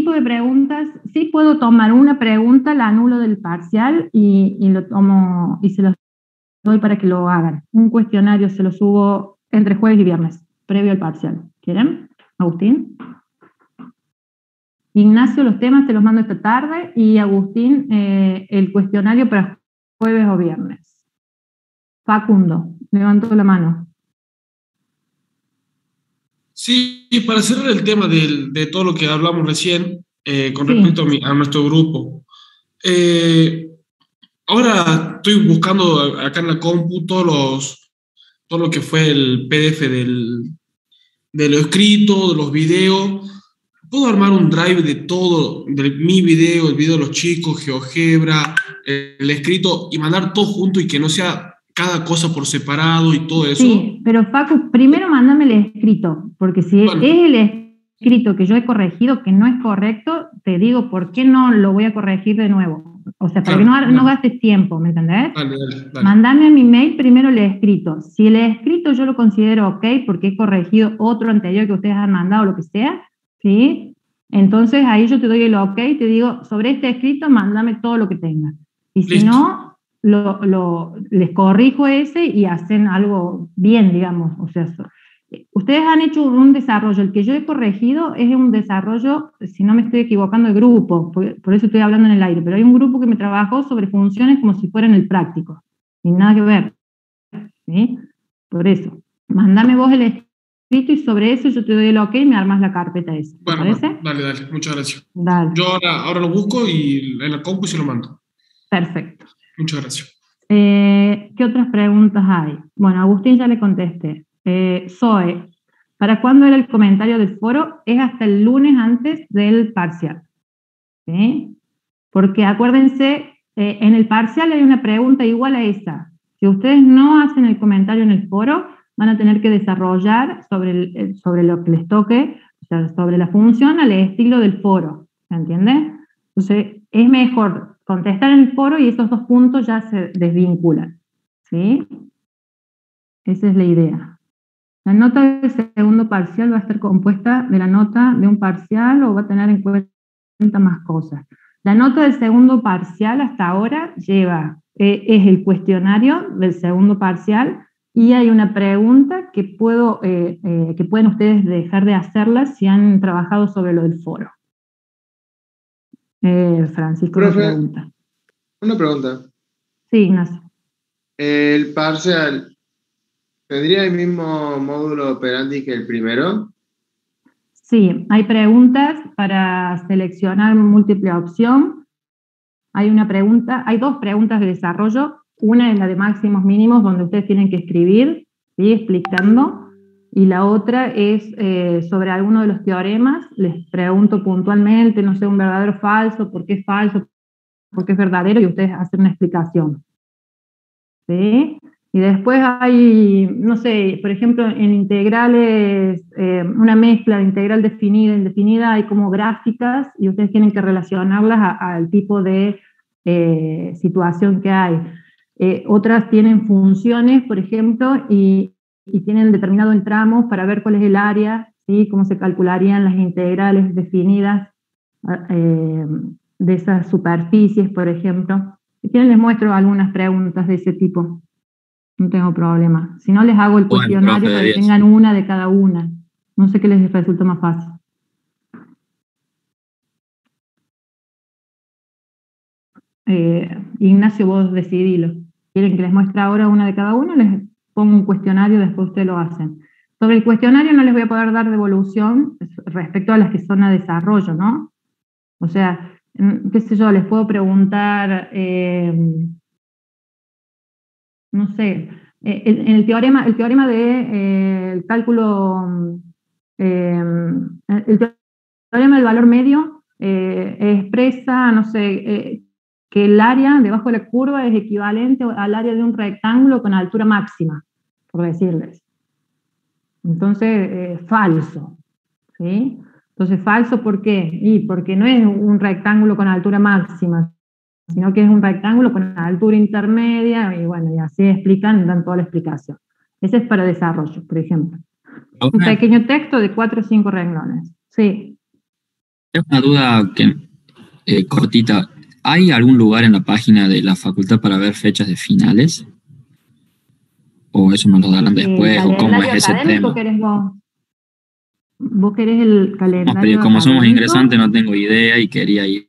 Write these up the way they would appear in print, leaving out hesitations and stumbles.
tipo de preguntas, sí puedo tomar una pregunta, la anulo del parcial y lo tomo y se los doy para que lo hagan. Un cuestionario se lo subo entre jueves y viernes, previo al parcial. ¿Quieren? Agustín. Ignacio, los temas te los mando esta tarde y Agustín, el cuestionario para jueves o viernes. Facundo, levanto la mano. Sí, para cerrar el tema de todo lo que hablamos recién, con respecto a nuestro grupo. Ahora estoy buscando acá en la compu todo lo que fue el PDF de lo escrito, de los videos. Puedo armar un drive de todo, de mi video, el video de los chicos, GeoGebra, el escrito, y mandar todo junto y que no sea cada cosa por separado y todo eso. Sí, pero Facu, primero mándame el escrito, porque si es el escrito que yo he corregido, que no es correcto, te digo por qué no lo voy a corregir de nuevo. O sea, para que no gastes tiempo, ¿me entendés? Dale. Mándame a mi mail primero el escrito. Si el escrito yo lo considero ok, porque he corregido otro anterior que ustedes han mandado, lo que sea, ¿sí? Entonces ahí yo te doy el ok, te digo, sobre este escrito, mándame todo lo que tengas. Y si no, les corrijo ese y hacen algo bien, digamos. O sea, ustedes han hecho un desarrollo, el que yo he corregido es un desarrollo, si no me estoy equivocando, de grupo, por eso estoy hablando en el aire, pero hay un grupo que me trabajó sobre funciones como si fueran el práctico, sin nada que ver, ¿sí? Por eso, mándame vos el escrito y sobre eso yo te doy el ok y me armas la carpeta esa, ¿te parece? Dale, muchas gracias. Dale. Yo ahora lo busco y en la compu y se lo mando. Perfecto. Muchas gracias. ¿Qué otras preguntas hay? Bueno, a Agustín ya le contesté. Zoe, ¿para cuándo era el comentario del foro? Es hasta el lunes antes del parcial. ¿Sí? Porque acuérdense, en el parcial hay una pregunta igual a esa. Si ustedes no hacen el comentario en el foro, van a tener que desarrollar sobre lo que les toque, o sea, sobre la función al estilo del foro. ¿Se entiende? Entonces, es mejor contestar en el foro y esos dos puntos ya se desvinculan. ¿Sí? Esa es la idea. La nota del segundo parcial va a estar compuesta de la nota de un parcial o va a tener en cuenta más cosas. La nota del segundo parcial hasta ahora es el cuestionario del segundo parcial y hay una pregunta que pueden ustedes dejar de hacerla si han trabajado sobre lo del foro. Francisco, profe, una pregunta. Sí, Ignacio. ¿El parcial tendría el mismo módulo operandi que el primero? Sí, hay preguntas para seleccionar múltiple opción. Hay dos preguntas de desarrollo. Una es la de máximos mínimos, donde ustedes tienen que escribir, ¿sí? Explicando. Y la otra es sobre alguno de los teoremas. Les pregunto puntualmente, no sé, un verdadero o falso, por qué es verdadero, y ustedes hacen una explicación. ¿Sí? Y después hay, no sé, por ejemplo, en integrales, una mezcla de integral definida e indefinida, hay como gráficas y ustedes tienen que relacionarlas al tipo de situación que hay. Otras tienen funciones, por ejemplo, y tienen determinado en tramos para ver cuál es el área, ¿sí? Cómo se calcularían las integrales definidas de esas superficies, por ejemplo. Si quieren les muestro algunas preguntas de ese tipo. No tengo problema. Si no, les hago el cuestionario para que tengan una de cada una. No sé qué les resulta más fácil. Ignacio, vos decidilo. ¿Quieren que les muestre ahora una de cada una? Les pongo un cuestionario, después ustedes lo hacen. Sobre el cuestionario no les voy a poder dar devolución respecto a las que son a desarrollo, ¿no? O sea, qué sé yo, les puedo preguntar, no sé, el teorema de cálculo, el teorema del valor medio expresa, no sé, que el área debajo de la curva es equivalente al área de un rectángulo con altura máxima, por decirles. Entonces, falso, ¿sí? Entonces, falso, ¿por qué? Y porque no es un rectángulo con altura máxima, sino que es un rectángulo con altura intermedia, y bueno, y así explican, dan toda la explicación. Ese es para desarrollo, por ejemplo. Un pequeño texto de 4 o 5 renglones. Sí. Es una duda que, cortita. ¿Hay algún lugar en la página de la facultad para ver fechas de finales? ¿O eso nos lo darán ¿El después? ¿O cómo es calendario ese académico tema? querés vos? ¿Vos querés el calendario Como somos ingresantes académico? no tengo idea y quería ir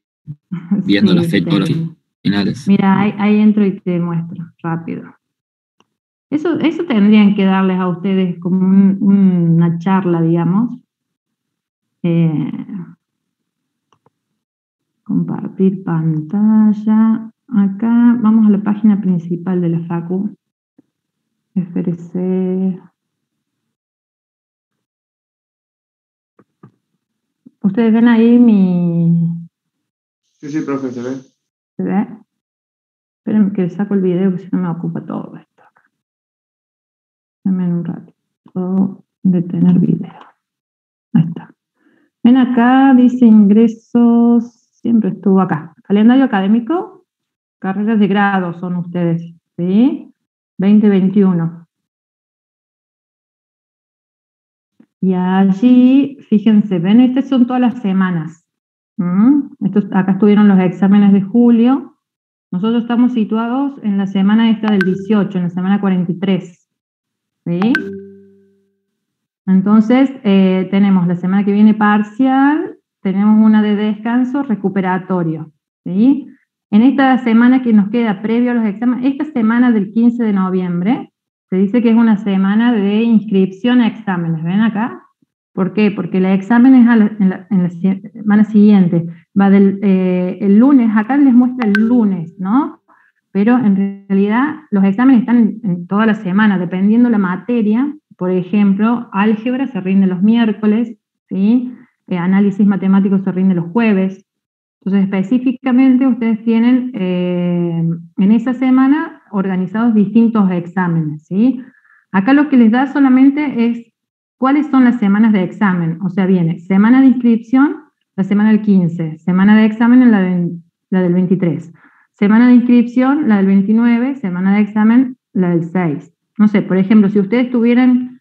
viendo la Sí, fecha te de los entiendo. finales. Mira, ahí entro y te muestro rápido. Eso tendrían que darles a ustedes como una charla, digamos. Eh, compartir pantalla. Acá vamos a la página principal de la Facu. FRC. Ustedes ven ahí Sí, profe, se ve. ¿se ve? Espérenme que saco el video, porque si no me ocupa todo esto. Dame un ratito. Detener video. Ahí está. Ven acá, dice ingresos. Siempre estuvo acá. Calendario académico. Carreras de grado son ustedes. ¿Sí? 2021. Y allí, fíjense, ven, estas son todas las semanas. Acá estuvieron los exámenes de julio. Nosotros estamos situados en la semana esta del 18, en la semana 43. ¿Sí? Entonces, tenemos la semana que viene parcial, tenemos una de descanso recuperatorio. ¿Sí? En esta semana que nos queda previo a los exámenes, esta semana del 15 de noviembre, se dice que es una semana de inscripción a exámenes. ¿Ven acá? ¿Por qué? Porque el examen es en la semana siguiente. Va el lunes, acá les muestra el lunes, ¿no? Pero en realidad los exámenes están en toda la semana, dependiendo la materia. Por ejemplo, álgebra se rinde los miércoles, ¿sí? Análisis matemático se rinde los jueves. Entonces, específicamente ustedes tienen en esa semana organizados distintos exámenes, ¿sí? Acá lo que les da solamente es cuáles son las semanas de examen. O sea, viene semana de inscripción, la semana del 15, semana de examen, la del 23, semana de inscripción, la del 29, semana de examen, la del 6. No sé, por ejemplo, si ustedes estuvieran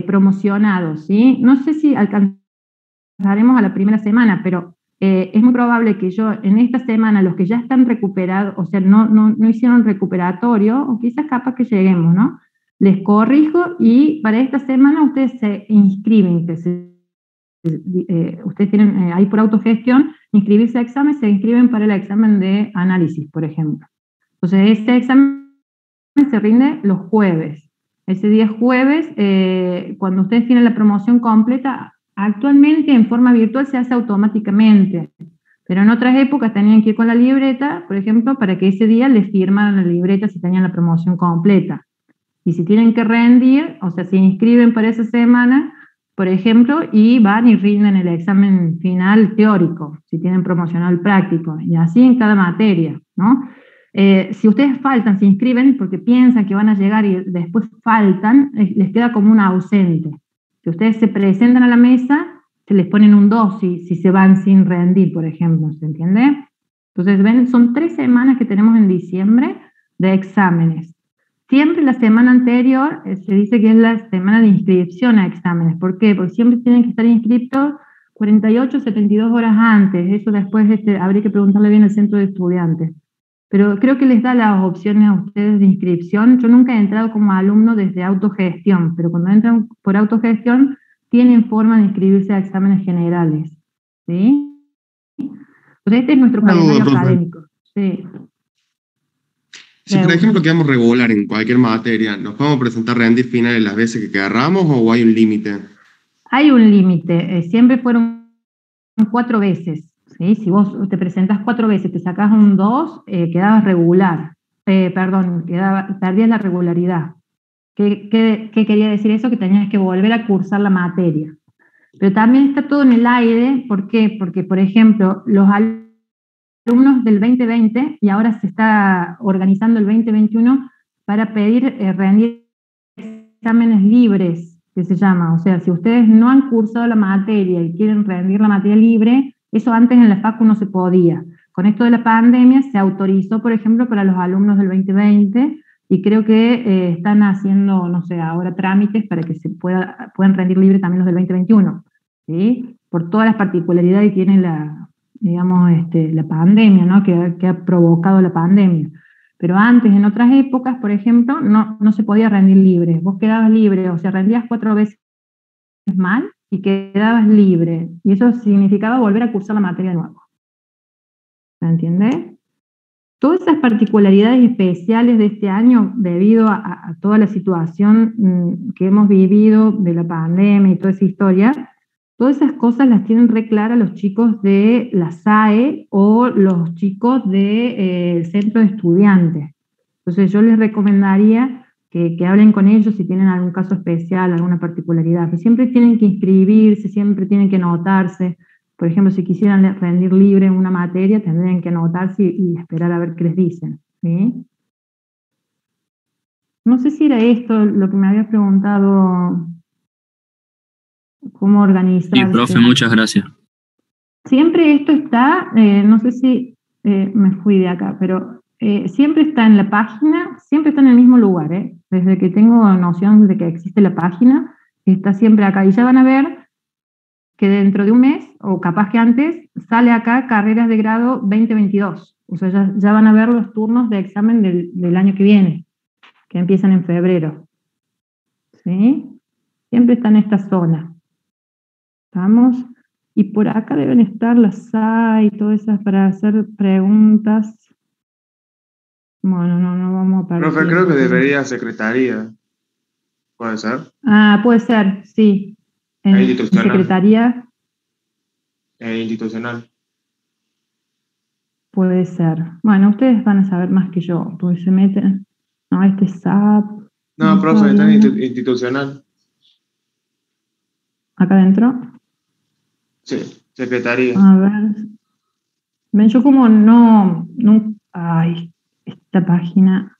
promocionados, ¿sí? No sé si alcanzaremos a la primera semana, pero es muy probable que yo en esta semana, los que ya están recuperados, o sea, no hicieron recuperatorio, o quizás capaz que lleguemos, ¿no? Les corrijo y para esta semana ustedes se inscriben, ustedes tienen ahí por autogestión, inscribirse a examen, se inscriben para el examen de análisis, por ejemplo. Entonces, ese examen se rinde los jueves. Ese día jueves, cuando ustedes tienen la promoción completa, actualmente en forma virtual se hace automáticamente, pero en otras épocas tenían que ir con la libreta, por ejemplo, para que ese día les firmaran la libreta si tenían la promoción completa. Y si tienen que rendir, o sea, se inscriben para esa semana, por ejemplo, y van y rinden el examen final teórico, si tienen promocional práctico, y así en cada materia, ¿no? Si ustedes faltan, se inscriben porque piensan que van a llegar y después faltan, les queda como un ausente. Si ustedes se presentan a la mesa, se les ponen un 2 si se van sin rendir, por ejemplo, ¿se entiende? Entonces, ven, son 3 semanas que tenemos en diciembre de exámenes. Siempre la semana anterior se dice que es la semana de inscripción a exámenes. ¿Por qué? Porque siempre tienen que estar inscritos 48, 72 horas antes. Eso después habría que preguntarle bien al centro de estudiantes. Pero creo que les da las opciones a ustedes de inscripción. Yo nunca he entrado como alumno desde autogestión, pero cuando entran por autogestión tienen forma de inscribirse a exámenes generales. ¿Sí? Entonces este es nuestro Una duda, calendario profe. académico. Sí. Si por ejemplo quedamos regular en cualquier materia, ¿nos podemos presentar rendir finales las veces que querramos o hay un límite? Hay un límite. Siempre fueron 4 veces. ¿Sí? Si vos te presentás 4 veces, te sacás un 2, quedabas regular. Perdías la regularidad. ¿Qué quería decir eso? Que tenías que volver a cursar la materia. Pero también está todo en el aire. ¿Por qué? Porque, por ejemplo, los alumnos del 2020, y ahora se está organizando el 2021, para pedir rendir exámenes libres, que se llama. O sea, si ustedes no han cursado la materia y quieren rendir la materia libre, eso antes en la Facu no se podía. Con esto de la pandemia se autorizó, por ejemplo, para los alumnos del 2020, y creo que están haciendo, no sé, ahora trámites para que puedan rendir libre también los del 2021. ¿sí? Por todas las particularidades que tiene la, digamos, la pandemia, ¿no? Que ha provocado la pandemia. Pero antes, en otras épocas, por ejemplo, no se podía rendir libre. Vos quedabas libre, o sea, rendías 4 veces mal y quedabas libre. Y eso significaba volver a cursar la materia de nuevo. ¿Me entiendes? Todas esas particularidades especiales de este año, debido a toda la situación que hemos vivido de la pandemia y toda esa historia, todas esas cosas las tienen re claras los chicos de la SAE o los chicos del centro de estudiantes. Entonces yo les recomendaría que hablen con ellos si tienen algún caso especial, alguna particularidad. Pero siempre tienen que inscribirse, siempre tienen que anotarse. Por ejemplo, si quisieran rendir libre en una materia, tendrían que anotarse y esperar a ver qué les dicen, ¿sí? No sé si era esto lo que me habías preguntado, cómo Sí, organizarse. profe, muchas gracias. Siempre esto está, no sé si me fui de acá, pero siempre está en la página, siempre está en el mismo lugar, ¿eh? Desde que tengo noción de que existe la página, está siempre acá. Y ya van a ver que dentro de un mes, o capaz que antes, sale acá carreras de grado 2022. O sea, ya van a ver los turnos de examen del año que viene, que empiezan en febrero. ¿Sí? Siempre está en esta zona. ¿Estamos? Y por acá deben estar las SAI y todas esas para hacer preguntas. Bueno, no vamos a perder Profe, creo que tiempo. debería secretaría. ¿Puede ser? Ah, puede ser, sí. En Institucional. secretaría Institucional. puede ser. Bueno, ustedes van a saber más que yo, porque se meten. No, este es SAP. No, profe, está en hablando. institucional. Acá adentro. Sí, secretaría. A ver. Ven, yo como ay, esta página.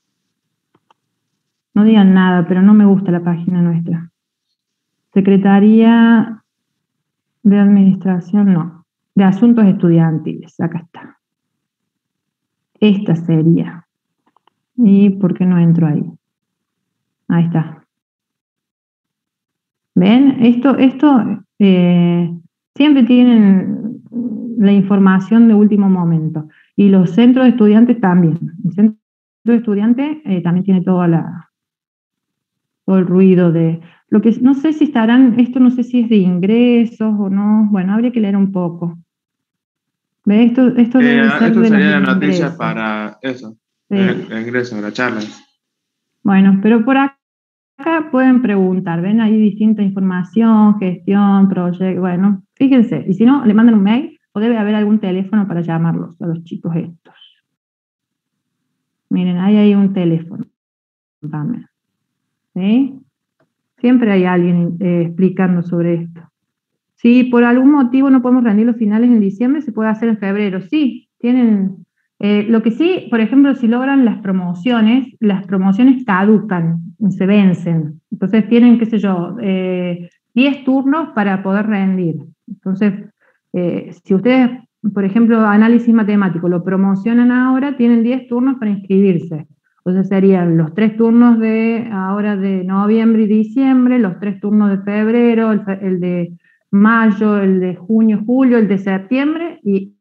No digan nada, pero no me gusta la página nuestra. Secretaría de Administración, no. De Asuntos Estudiantiles, acá está. Esta sería. ¿Y por qué no entro ahí? Ahí está. ¿Ven? Esto siempre tienen la información de último momento. Y los centros de estudiantes también. El centro de estudiantes también tiene todo el ruido de... Lo que no sé si estarán, esto no sé si es de ingresos o no. Bueno, habría que leer un poco. ¿Ve? Esto debe ser Esto de los sería la noticia ingresos. para eso, Sí. el ingreso, la charla. Bueno, pero por acá pueden preguntar, ven ahí distinta información, gestión, proyecto, bueno, fíjense, y si no, le mandan un mail o debe haber algún teléfono para llamarlos a los chicos estos. Miren, ahí hay un teléfono también, ¿sí? Siempre hay alguien explicando sobre esto. Si por algún motivo no podemos rendir los finales en diciembre, se puede hacer en febrero. Sí, tienen... lo que sí, por ejemplo, si logran las promociones caducan, se vencen. Entonces tienen, qué sé yo, 10 turnos para poder rendir. Entonces, si ustedes, por ejemplo, análisis matemático, lo promocionan ahora, tienen 10 turnos para inscribirse. Entonces serían los 3 turnos de ahora de noviembre y diciembre, los 3 turnos de febrero, el de mayo, el de junio, julio, el de septiembre, y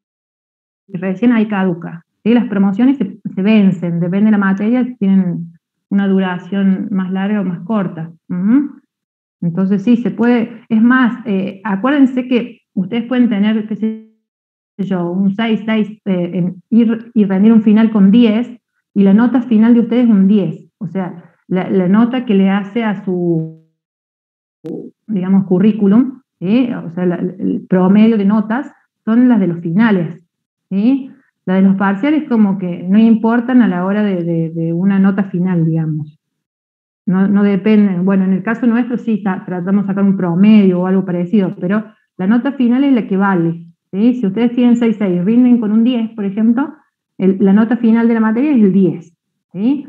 recién ahí caduca. ¿Sí? Las promociones se vencen, depende de la materia, tienen una duración más larga o más corta. Entonces sí, se puede, es más, acuérdense que ustedes pueden tener, qué sé yo, un 6, ir y rendir un final con 10, y la nota final de ustedes es un 10. O sea, la nota que le hace a su, digamos, currículum, ¿sí? O sea, el promedio de notas son las de los finales, ¿sí? Las de los parciales como que no importan a la hora de una nota final, digamos. No dependen, bueno, en el caso nuestro sí tratamos de sacar un promedio o algo parecido, pero la nota final es la que vale, ¿sí? Si ustedes tienen 6 y rinden con un 10, por ejemplo, la nota final de la materia es el 10, ¿sí?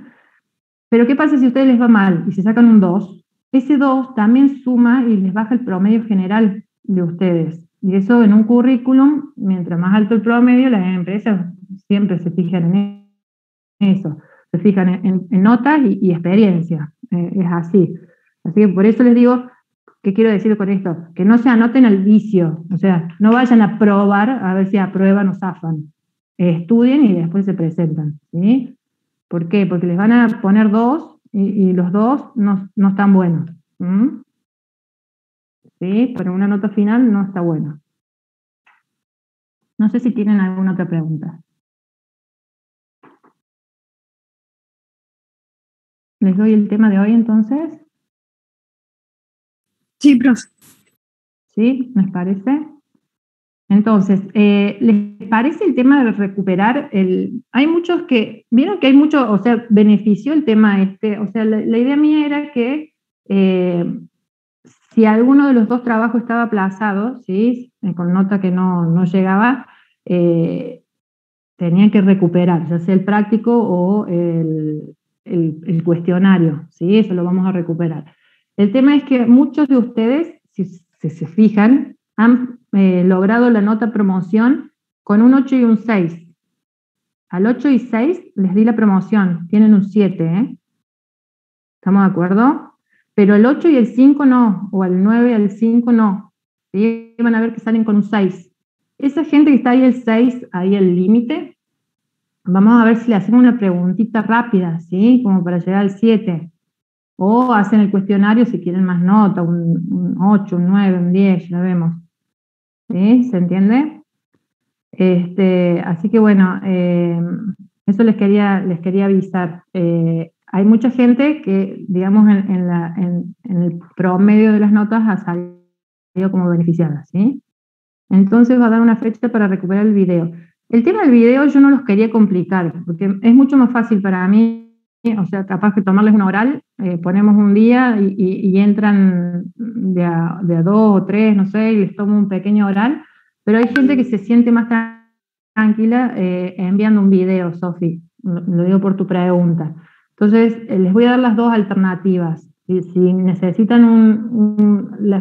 Pero ¿qué pasa si a ustedes les va mal y se sacan un 2? Ese 2 también suma y les baja el promedio general de ustedes. Y eso en un currículum, mientras más alto el promedio, las empresas siempre se fijan en eso. Se fijan en notas y experiencia. Es así. Así que por eso les digo, ¿Qué quiero decir con esto? Que no se anoten al vicio, o sea, no vayan a probar a ver si aprueban o zafan. Estudien y después se presentan, ¿sí? ¿Por qué? Porque les van a poner 2 y los 2 no están buenos. ¿Sí? Para una nota final no está bueno. No sé si tienen alguna otra pregunta. ¿Les doy el tema de hoy entonces? Sí, profe. ¿Sí? ¿Les parece? Entonces, ¿les parece el tema de recuperar hay muchos que, vieron que hay mucho, o sea, benefició el tema o sea, la idea mía era que si alguno de los dos trabajos estaba aplazado, ¿sí? Con nota que no llegaba, tenían que recuperar, ya sea el práctico o el cuestionario, ¿sí? Eso lo vamos a recuperar. El tema es que muchos de ustedes, si se fijan, han logrado la nota promoción con un 8 y un 6. Al 8 y 6 les di la promoción, tienen un 7, ¿eh? ¿Estamos de acuerdo? Pero el 8 y el 5 no, o el 9 y el 5 no. ¿Sí? Van a ver que salen con un 6. Esa gente que está ahí el 6, ahí el límite, vamos a ver si le hacemos una preguntita rápida, ¿sí? Como para llegar al 7. O hacen el cuestionario si quieren más nota, un 8, un 9, un 10, ya vemos. ¿Sí? ¿Se entiende? Así que bueno, eso les quería avisar. Hay mucha gente que, digamos, en el promedio de las notas ha salido como beneficiada, ¿sí? Entonces va a dar una fecha para recuperar el video. El tema del video yo no los quería complicar, porque es mucho más fácil para mí, o sea, capaz que tomarles una oral, ponemos un día y entran de a 2 o 3, no sé, y les tomo un pequeño oral, pero hay gente que se siente más tranquila enviando un video, Sofi, lo digo por tu pregunta. Entonces, les voy a dar las dos alternativas. Si necesitan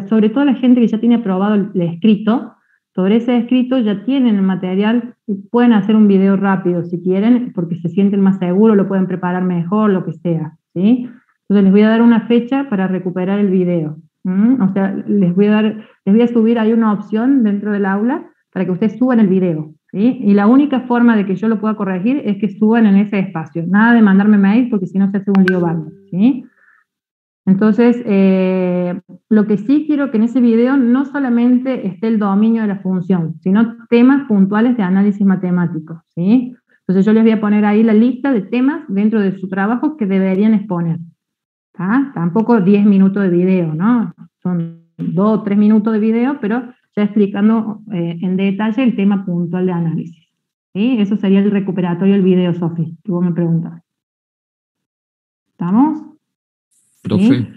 sobre todo la gente que ya tiene aprobado el escrito, sobre ese escrito ya tienen el material y pueden hacer un video rápido si quieren, porque se sienten más seguros, lo pueden preparar mejor, lo que sea, ¿sí? Entonces les voy a dar una fecha para recuperar el video. O sea, les voy a subir ahí una opción dentro del aula para que ustedes suban el video, ¿sí? Y la única forma de que yo lo pueda corregir es que suban en ese espacio. Nada de mandarme mail porque si no se hace un lío bárbaro, ¿sí? Entonces, lo que sí quiero que en ese video no solamente esté el dominio de la función, sino temas puntuales de análisis matemático, ¿sí? Entonces yo les voy a poner ahí la lista de temas dentro de su trabajo que deberían exponer. ¿Tá? Tampoco 10 minutos de video, ¿no? Son 2 o 3 minutos de video, pero ya explicando en detalle el tema puntual de análisis. ¿Sí? Eso sería el recuperatorio del video, Sofi, que vos me preguntas. ¿Estamos? Profe,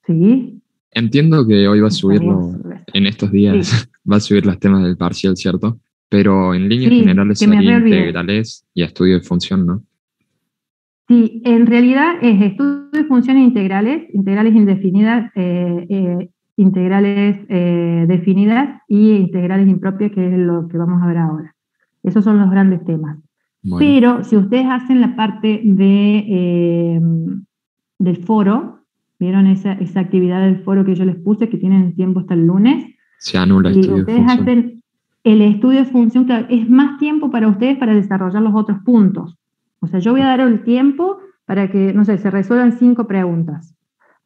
Sí. entiendo que hoy va a subirlo en estos días, Sí. va a subir los temas del parcial, ¿cierto? Pero en líneas Sí, generales que me sería reolvidé. integrales y estudio de función, ¿no? Sí, en realidad es estudio de funciones integrales, integrales indefinidas, integrales definidas y integrales impropias, que es lo que vamos a ver ahora. Esos son los grandes temas. Bueno, Pero si ustedes hacen la parte del foro, ¿vieron esa actividad del foro que yo les puse, que tienen tiempo hasta el lunes? se anula Y estudio de ustedes función. hacen el estudio de función, claro, es más tiempo para ustedes para desarrollar los otros puntos. O sea, yo voy a dar el tiempo para que, no sé, se resuelvan 5 preguntas.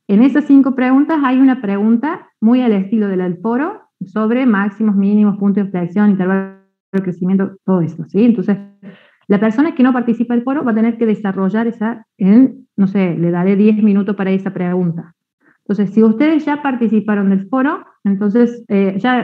En esas 5 preguntas hay una pregunta muy al estilo del foro sobre máximos, mínimos, puntos de inflexión, intervalo de crecimiento, todo eso, ¿sí? Entonces, la persona que no participa del foro va a tener que desarrollar no sé, le daré 10 minutos para esa pregunta. Entonces, si ustedes ya participaron del foro, entonces ya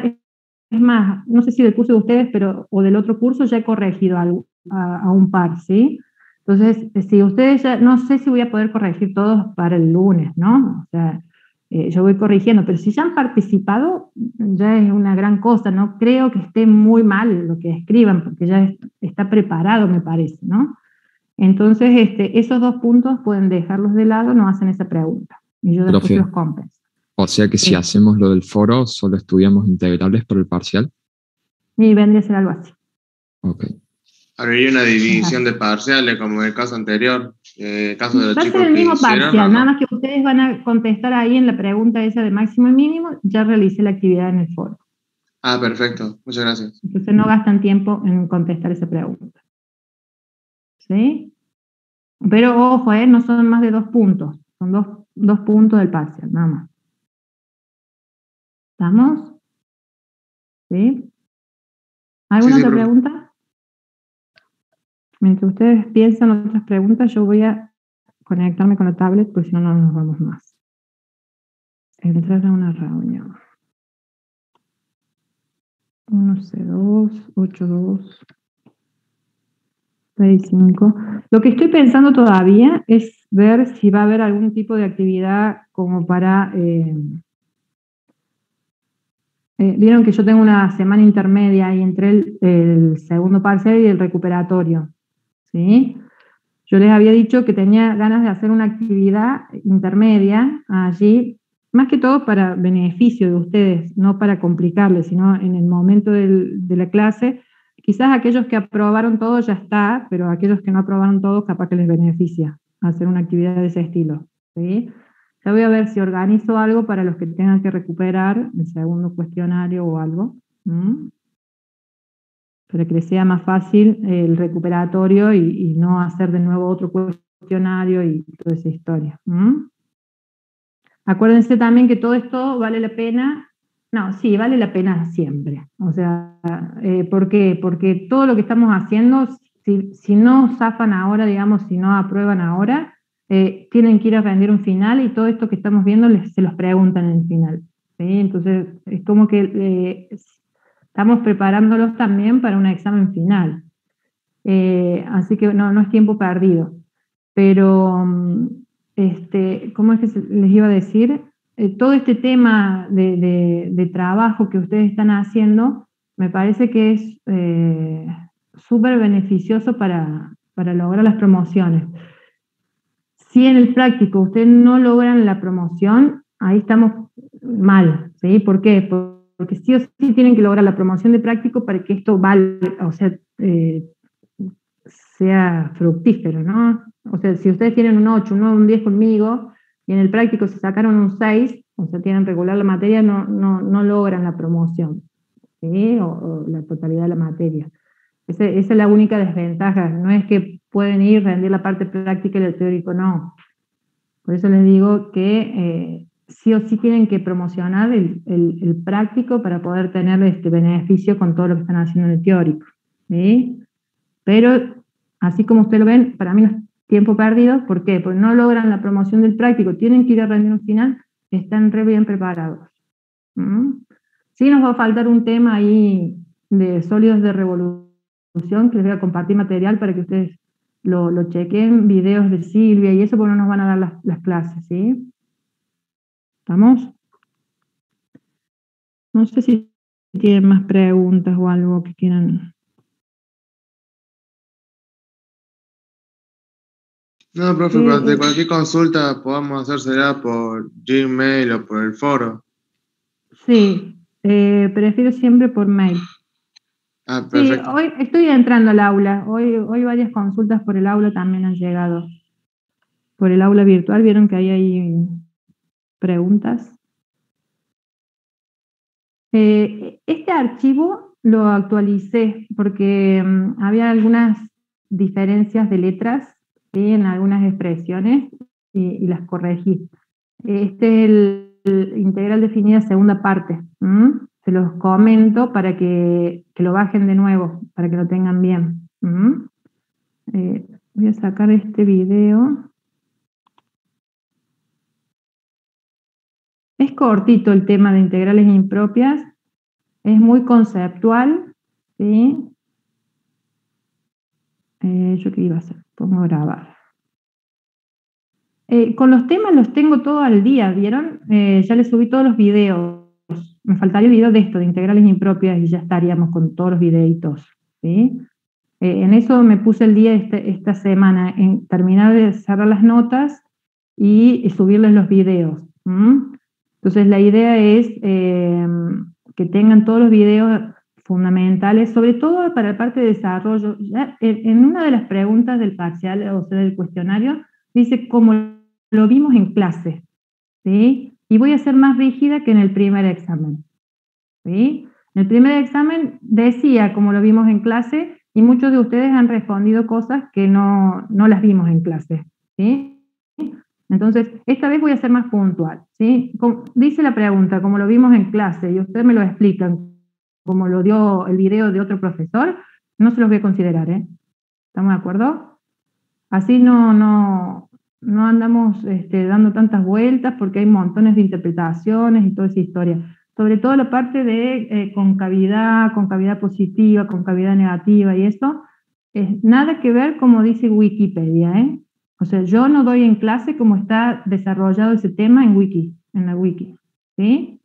es más, no sé si del curso de ustedes, o del otro curso, ya he corregido a un par, ¿sí? Entonces, si ustedes ya, no sé si voy a poder corregir todos para el lunes, ¿no? O sea, yo voy corrigiendo, pero si ya han participado, ya es una gran cosa, no creo que esté muy mal lo que escriban, porque ya está preparado, me parece, ¿no? Entonces, esos 2 puntos pueden dejarlos de lado, no hacen esa pregunta, y yo después Profe, los compenso. o sea que si Sí. hacemos lo del foro, solo estudiamos integrales para el parcial. Y vendría a ser algo así. Ok. Habría una división de parciales como en el caso anterior. Caso de los Va a chicos ser el que mismo hicieron, parcial, nada ¿no? más que ustedes van a contestar ahí en la pregunta esa de máximo y mínimo, ya realicé la actividad en el foro. Ah, perfecto. Muchas gracias. Entonces no gastan tiempo en contestar esa pregunta. ¿Sí? Pero ojo, no son más de 2 puntos, son dos puntos del parcial, nada más. ¿Estamos? ¿Sí? ¿Alguna Sí, otra profe. pregunta? Mientras ustedes piensan otras preguntas, yo voy a conectarme con la tablet, porque si no, no nos vamos más. Entrar a una reunión. 1C2, 82, 65. Lo que estoy pensando todavía es ver si va a haber algún tipo de actividad como para... vieron que yo tengo una semana intermedia ahí entre el segundo parcial y el recuperatorio, ¿sí? Yo les había dicho que tenía ganas de hacer una actividad intermedia allí, más que todo para beneficio de ustedes, no para complicarles, sino en el momento de la clase. Quizás aquellos que aprobaron todo ya está, pero aquellos que no aprobaron todo capaz que les beneficia hacer una actividad de ese estilo, ¿sí? Ya voy a ver si organizo algo para los que tengan que recuperar el segundo cuestionario o algo, para que les sea más fácil el recuperatorio y no hacer de nuevo otro cuestionario y toda esa historia. Acuérdense también que todo esto vale la pena, no, sí, vale la pena siempre. O sea, ¿por qué? Porque todo lo que estamos haciendo, si no zafan ahora, digamos, si no aprueban ahora, tienen que ir a rendir un final y todo esto que estamos viendo se los preguntan en el final, ¿sí? Entonces, es como que estamos preparándolos también para un examen final. Así que no es tiempo perdido. Pero, ¿cómo es que les iba a decir? Todo este tema de trabajo que ustedes están haciendo, me parece que es súper beneficioso para lograr las promociones. Si en el práctico ustedes no logran la promoción, ahí estamos mal, ¿sí? ¿Por qué? Porque sí o sí tienen que lograr la promoción de práctico para que esto valga, o sea, sea fructífero, ¿no? O sea, si ustedes tienen un 8, un 9, un 10 conmigo, y en el práctico se sacaron un 6, o sea, tienen regular la materia, no logran la promoción, ¿sí? O la totalidad de la materia. Esa es la única desventaja, no es que pueden ir, rendir la parte práctica y el teórico, no. Por eso les digo que sí o sí tienen que promocionar el práctico para poder tener este beneficio con todo lo que están haciendo en el teórico, ¿sí? Pero, así como ustedes lo ven, para mí no es tiempo perdido. ¿Por qué? Porque no logran la promoción del práctico, tienen que ir a rendir un final, están re bien preparados. Sí nos va a faltar un tema ahí de sólidos de revolución, que les voy a compartir material para que ustedes lo chequen, videos de Silvia y eso, porque no nos van a dar las clases, ¿sí? ¿Estamos? No sé si tienen más preguntas o algo que quieran. No, profe, pero de cualquier consulta podamos hacérsela por Gmail o por el foro. Sí, prefiero siempre por mail. Ah, Sí, perfecto. hoy estoy entrando al aula. Hoy varias consultas por el aula también han llegado. Por el aula virtual, vieron que ahí hay preguntas. Este archivo lo actualicé porque había algunas diferencias de letras, ¿sí? En algunas expresiones y las corregí. Este es el integral definida segunda parte. Se los comento para que lo bajen de nuevo, para que lo tengan bien. Voy a sacar este video. Es cortito el tema de integrales impropias, es muy conceptual, ¿sí? ¿Yo qué iba a hacer? Pongo a grabar. Con los temas los tengo todos al día, ¿vieron? Ya les subí todos los videos. Me faltaría el video de esto, de integrales impropias, y ya estaríamos con todos los videitos, ¿sí? En eso me puse el día esta semana, en terminar de cerrar las notas y subirles los videos. Entonces la idea es que tengan todos los videos fundamentales, sobre todo para la parte de desarrollo. Ya en una de las preguntas del parcial, o sea, del cuestionario, dice como lo vimos en clase, ¿sí? Y voy a ser más rígida que en el primer examen, ¿sí? En el primer examen decía como lo vimos en clase, y muchos de ustedes han respondido cosas que no las vimos en clase, ¿sí? Entonces, esta vez voy a ser más puntual, ¿sí? Dice la pregunta, como lo vimos en clase, y ustedes me lo explican, como lo dio el video de otro profesor, no se los voy a considerar, ¿eh? ¿Estamos de acuerdo? Así no andamos dando tantas vueltas, porque hay montones de interpretaciones y toda esa historia. Sobre todo la parte de concavidad positiva, concavidad negativa y eso, nada que ver como dice Wikipedia, ¿eh? O sea, yo no doy en clase como está desarrollado ese tema en la wiki, ¿sí?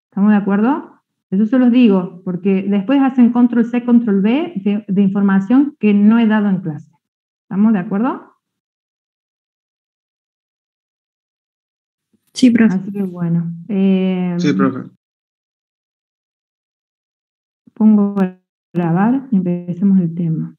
¿Estamos de acuerdo? Eso se los digo, porque después hacen control C, control V de información que no he dado en clase. ¿Estamos de acuerdo? Sí, profe. Así que bueno. Sí, profe. Pongo a grabar y empecemos el tema.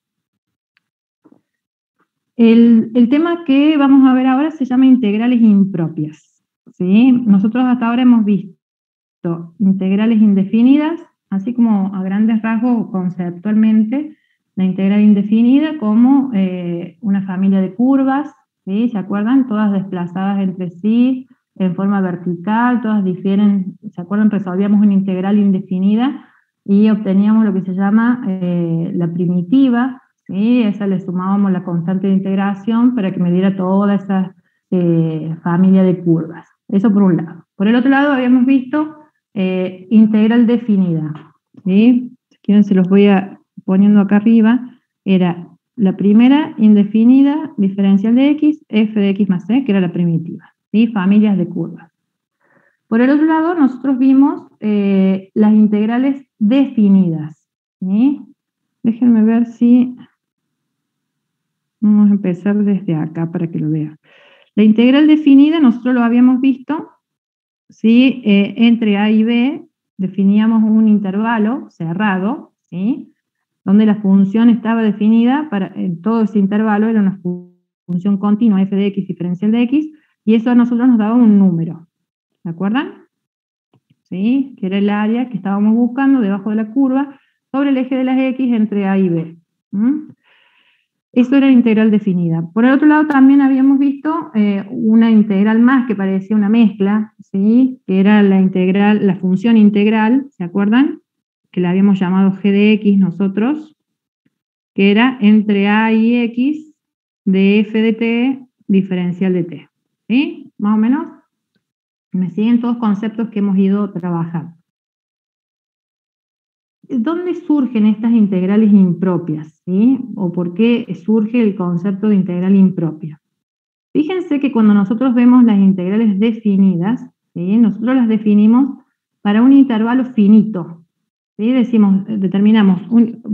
El tema que vamos a ver ahora se llama integrales impropias, ¿sí? Nosotros hasta ahora hemos visto integrales indefinidas, así como a grandes rasgos conceptualmente, la integral indefinida como una familia de curvas, ¿sí? ¿Se acuerdan? Todas desplazadas entre sí en forma vertical, todas difieren, ¿se acuerdan? Resolvíamos una integral indefinida y obteníamos lo que se llama la primitiva, ¿sí? Esa le sumábamos la constante de integración para que me diera toda esa familia de curvas. Eso por un lado. Por el otro lado habíamos visto integral definida, ¿sí? Si quieren se los voy poniendo acá arriba. Era la primera indefinida diferencial de x, f de x más c, que era la primitiva, ¿sí? Familias de curvas. Por el otro lado nosotros vimos las integrales definidas, ¿sí? Déjenme ver si... Vamos a empezar desde acá para que lo vean. La integral definida nosotros lo habíamos visto, ¿sí? Entre A y B definíamos un intervalo cerrado, ¿sí? Donde la función estaba definida, en todo ese intervalo era una función continua f de x diferencial de x, y eso a nosotros nos daba un número, ¿se acuerdan? ¿Sí? Que era el área que estábamos buscando debajo de la curva sobre el eje de las x entre A y B. Eso era la integral definida. Por el otro lado también habíamos visto una integral más que parecía una mezcla, ¿sí? Que era la función integral, ¿se acuerdan? Que la habíamos llamado g de x nosotros, que era entre a y x de f de t diferencial de t. ¿Sí? Más o menos. Me siguen todos conceptos que hemos ido trabajando. ¿Dónde surgen estas integrales impropias? ¿Sí? ¿O por qué surge el concepto de integral impropia? Fíjense que cuando nosotros vemos las integrales definidas, ¿sí? Nosotros las definimos para un intervalo finito, ¿sí? Determinamos,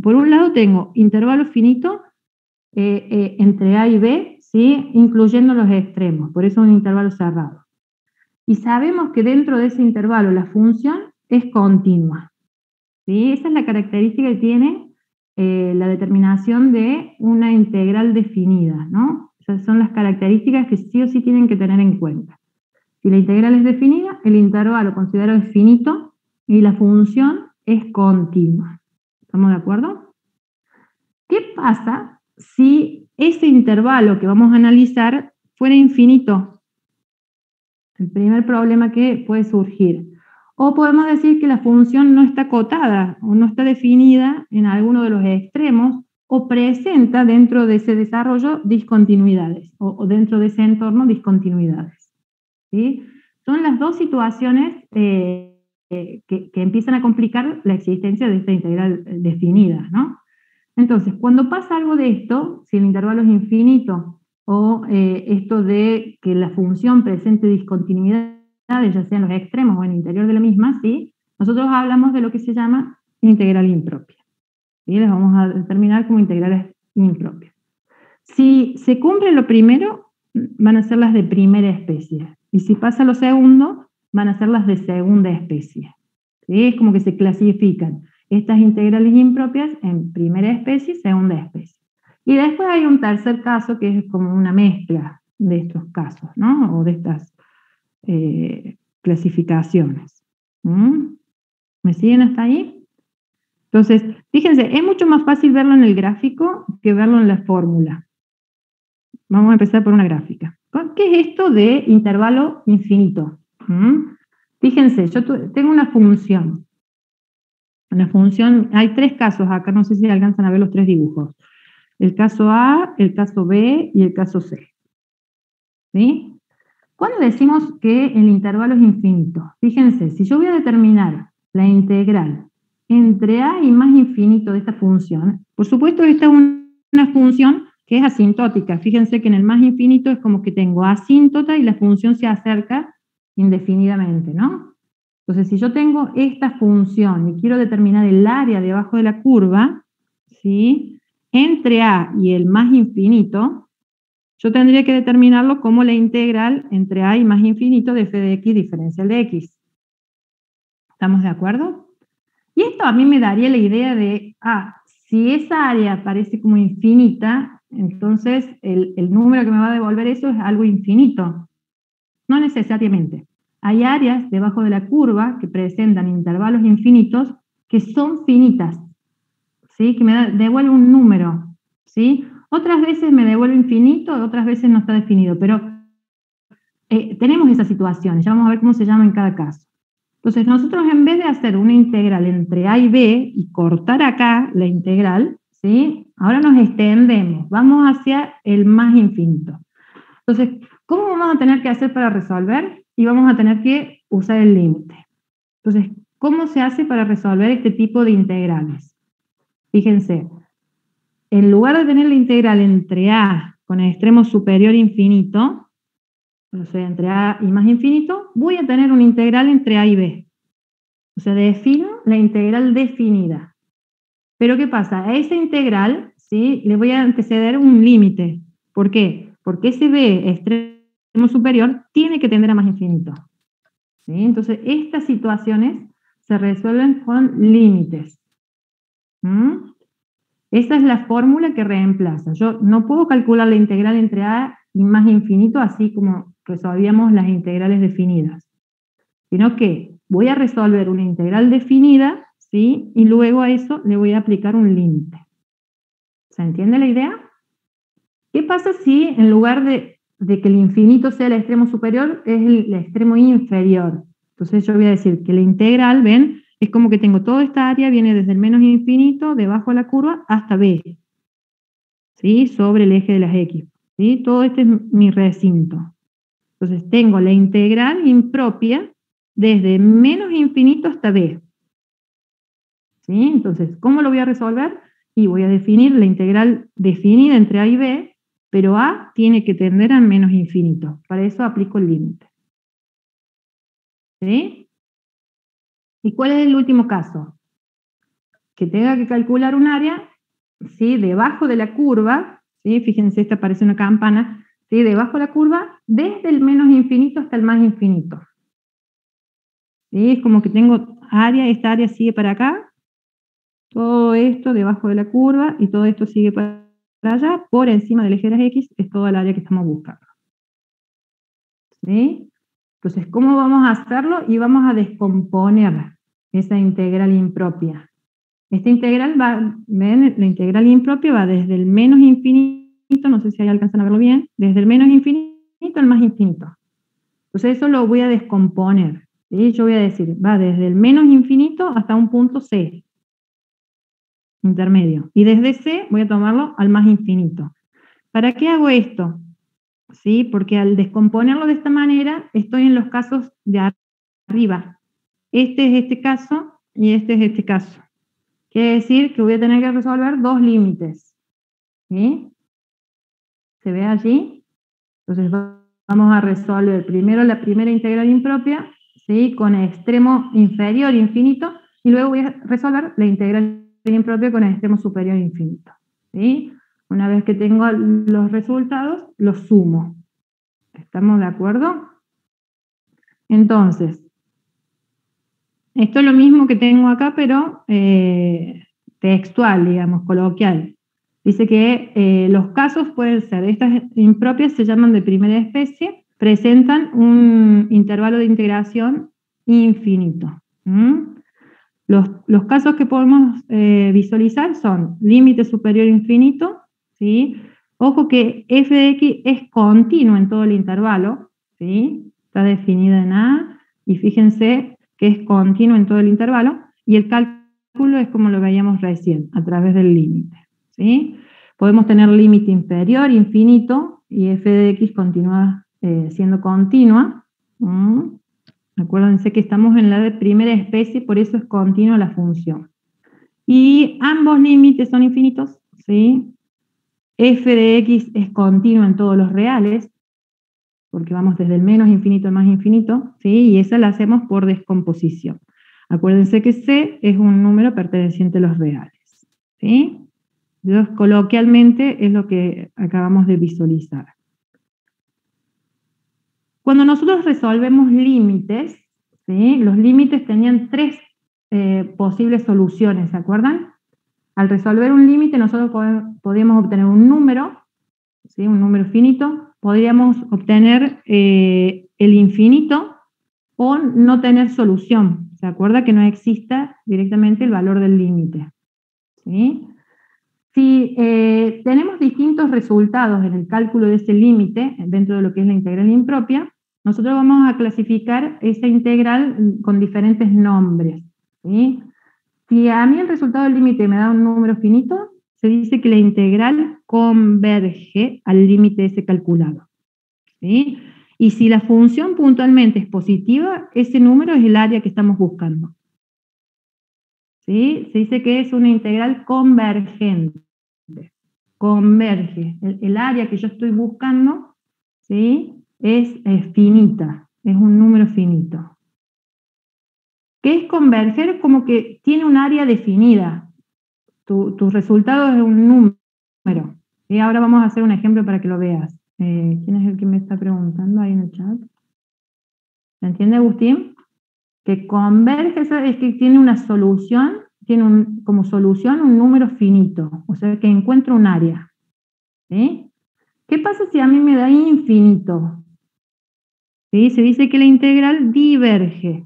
por un lado tengo intervalo finito entre A y B, ¿sí? Incluyendo los extremos, por eso es un intervalo cerrado. Y sabemos que dentro de ese intervalo la función es continua. ¿Sí? Esa es la característica que tiene la determinación de una integral definida, ¿no? Esas son las características que sí o sí tienen que tener en cuenta. Si la integral es definida, el intervalo considerado es finito y la función es continua. ¿Estamos de acuerdo? ¿Qué pasa si ese intervalo que vamos a analizar fuera infinito? El primer problema que puede surgir. O podemos decir que la función no está acotada o no está definida en alguno de los extremos o presenta dentro de ese desarrollo discontinuidades o dentro de ese entorno discontinuidades. ¿Sí? Son las dos situaciones que empiezan a complicar la existencia de esta integral definida, ¿no? Entonces, cuando pasa algo de esto, si el intervalo es infinito o esto de que la función presente discontinuidad, ya sea en los extremos o en el interior de la misma, ¿sí? Nosotros hablamos de lo que se llama integral impropia. ¿Sí? Les vamos a determinar como integrales impropias. Si se cumple lo primero, van a ser las de primera especie. Y si pasa lo segundo, van a ser las de segunda especie. ¿Sí? Es como que se clasifican. estas integrales impropias en primera especie y segunda especie. Y después hay un tercer caso que es como una mezcla de estos casos, ¿no? O de estas clasificaciones. ¿Me siguen hasta ahí? Entonces, fíjense, es mucho más fácil verlo en el gráfico que verlo en la fórmula. Vamos a empezar por una gráfica. ¿Qué es esto de intervalo infinito? Fíjense, yo tengo una función. Una función, hay tres casos acá, no sé si alcanzan a ver los tres dibujos. El caso A, el caso B y el caso C. ¿Sí? ¿Cuándo decimos que el intervalo es infinito? Fíjense, si yo voy a determinar la integral entre A y más infinito de esta función, por supuesto esta es una función que es asintótica. Fíjense que en el más infinito es como que tengo asíntota y la función se acerca indefinidamente, ¿no? Entonces, si yo tengo esta función y quiero determinar el área debajo de la curva, ¿sí? Entre A y el más infinito, yo tendría que determinarlo como la integral entre A y más infinito de f de x diferencial de x. ¿Estamos de acuerdo? Y esto a mí me daría la idea de, si esa área parece como infinita, entonces el número que me va a devolver eso es algo infinito. No necesariamente. Hay áreas debajo de la curva que presentan intervalos infinitos que son finitas, ¿sí? Que me devuelve un número, ¿sí? Otras veces me devuelve infinito, otras veces no está definido, pero tenemos esas situaciones, ya vamos a ver cómo se llama en cada caso. Entonces nosotros en vez de hacer una integral entre A y B y cortar acá la integral, ¿sí? Ahora nos extendemos, vamos hacia el más infinito. Entonces, ¿cómo vamos a tener que hacer para resolver? Y vamos a tener que usar el límite. Entonces, ¿cómo se hace para resolver este tipo de integrales? Fíjense, en lugar de tener la integral entre A con el extremo superior infinito, o sea, entre A y más infinito, voy a tener una integral entre A y B. O sea, defino la integral definida. Pero ¿qué pasa? A esa integral, ¿sí? Le voy a anteceder un límite. ¿Por qué? Porque ese B extremo superior tiene que tender a más infinito. ¿Sí? Entonces, estas situaciones se resuelven con límites. Esa es la fórmula que reemplaza. Yo no puedo calcular la integral entre A y más infinito así como resolvíamos las integrales definidas, sino que voy a resolver una integral definida, ¿sí? Y luego a eso le voy a aplicar un límite. ¿Se entiende la idea? ¿Qué pasa si en lugar de que el infinito sea el extremo superior, es el extremo inferior? Entonces yo voy a decir que la integral, ¿ven? Es como que tengo toda esta área, viene desde el menos infinito, debajo de la curva, hasta B. ¿Sí? Sobre el eje de las X. ¿Sí? Todo este es mi recinto. Entonces tengo la integral impropia desde menos infinito hasta B. ¿Sí? Entonces, ¿cómo lo voy a resolver? Y voy a definir la integral definida entre A y B, pero A tiene que tender a menos infinito. Para eso aplico el límite. ¿Sí? ¿Y cuál es el último caso? Que tenga que calcular un área, ¿sí? Debajo de la curva, ¿sí? Fíjense, esta parece una campana, ¿sí? Debajo de la curva, desde el menos infinito hasta el más infinito. ¿Sí? Es como que tengo área, esta área sigue para acá, todo esto debajo de la curva, y todo esto sigue para allá, por encima del eje de las X, es toda el área que estamos buscando. ¿Sí? Entonces, ¿cómo vamos a hacerlo? Y vamos a descomponer esa integral impropia. Esta integral va, ¿ven? La integral impropia va desde el menos infinito, no sé si ahí alcanzan a verlo bien, desde el menos infinito al más infinito. Entonces eso lo voy a descomponer. ¿Sí? Yo voy a decir, va desde el menos infinito hasta un punto C, intermedio. Y desde C voy a tomarlo al más infinito. ¿Para qué hago esto? ¿Sí? Porque al descomponerlo de esta manera, estoy en los casos de arriba. Este es este caso y este es este caso. Quiere decir que voy a tener que resolver dos límites. ¿Sí? ¿Se ve allí? Entonces vamos a resolver primero la primera integral impropia, ¿sí? Con el extremo inferior infinito, y luego voy a resolver la integral impropia con el extremo superior infinito. ¿Sí? Una vez que tengo los resultados, los sumo. ¿Estamos de acuerdo? Entonces, Esto es lo mismo que tengo acá, pero textual, digamos, coloquial. Dice que los casos pueden ser, estas impropias se llaman de primera especie, presentan un intervalo de integración infinito. Los casos que podemos visualizar son límite superior infinito, ¿sí? Ojo que f de x es continuo en todo el intervalo, ¿sí? Está definida en A, y fíjense que es continuo en todo el intervalo, y el cálculo es como lo veíamos recién, a través del límite, ¿sí? Podemos tener límite inferior, infinito, y f de x continúa siendo continua. Acuérdense que estamos en la de primera especie, por eso es continua la función. Y ambos límites son infinitos, ¿sí? F de x es continuo en todos los reales, porque vamos desde el menos infinito al más infinito, ¿sí? Y esa la hacemos por descomposición. Acuérdense que C es un número perteneciente a los reales, ¿sí? Entonces, coloquialmente es lo que acabamos de visualizar. Cuando nosotros resolvemos límites, ¿sí? Los límites tenían tres posibles soluciones, ¿se acuerdan? Al resolver un límite nosotros podíamos obtener un número, ¿sí? Un número finito, podríamos obtener el infinito o no tener solución. ¿Se acuerda que no exista directamente el valor del límite? ¿Sí? Si tenemos distintos resultados en el cálculo de ese límite dentro de lo que es la integral impropia, nosotros vamos a clasificar esa integral con diferentes nombres, ¿sí? Si a mí el resultado del límite me da un número finito, se dice que la integral converge al límite ese calculado, ¿sí? Y si la función puntualmente es positiva, ese número es el área que estamos buscando, ¿sí? Se dice que es una integral convergente. Converge. El área que yo estoy buscando, ¿sí? Es finita, es un número finito. ¿Qué es converger? Como que tiene un área definida. Tu resultado es un número. Y ahora vamos a hacer un ejemplo para que lo veas. ¿Quién es el que me está preguntando ahí en el chat? ¿Se entiende, Agustín? Que converge es que tiene una solución, tiene como solución un número finito, o sea que encuentra un área, ¿sí? ¿Qué pasa si a mí me da infinito? ¿Sí? Se dice que la integral diverge,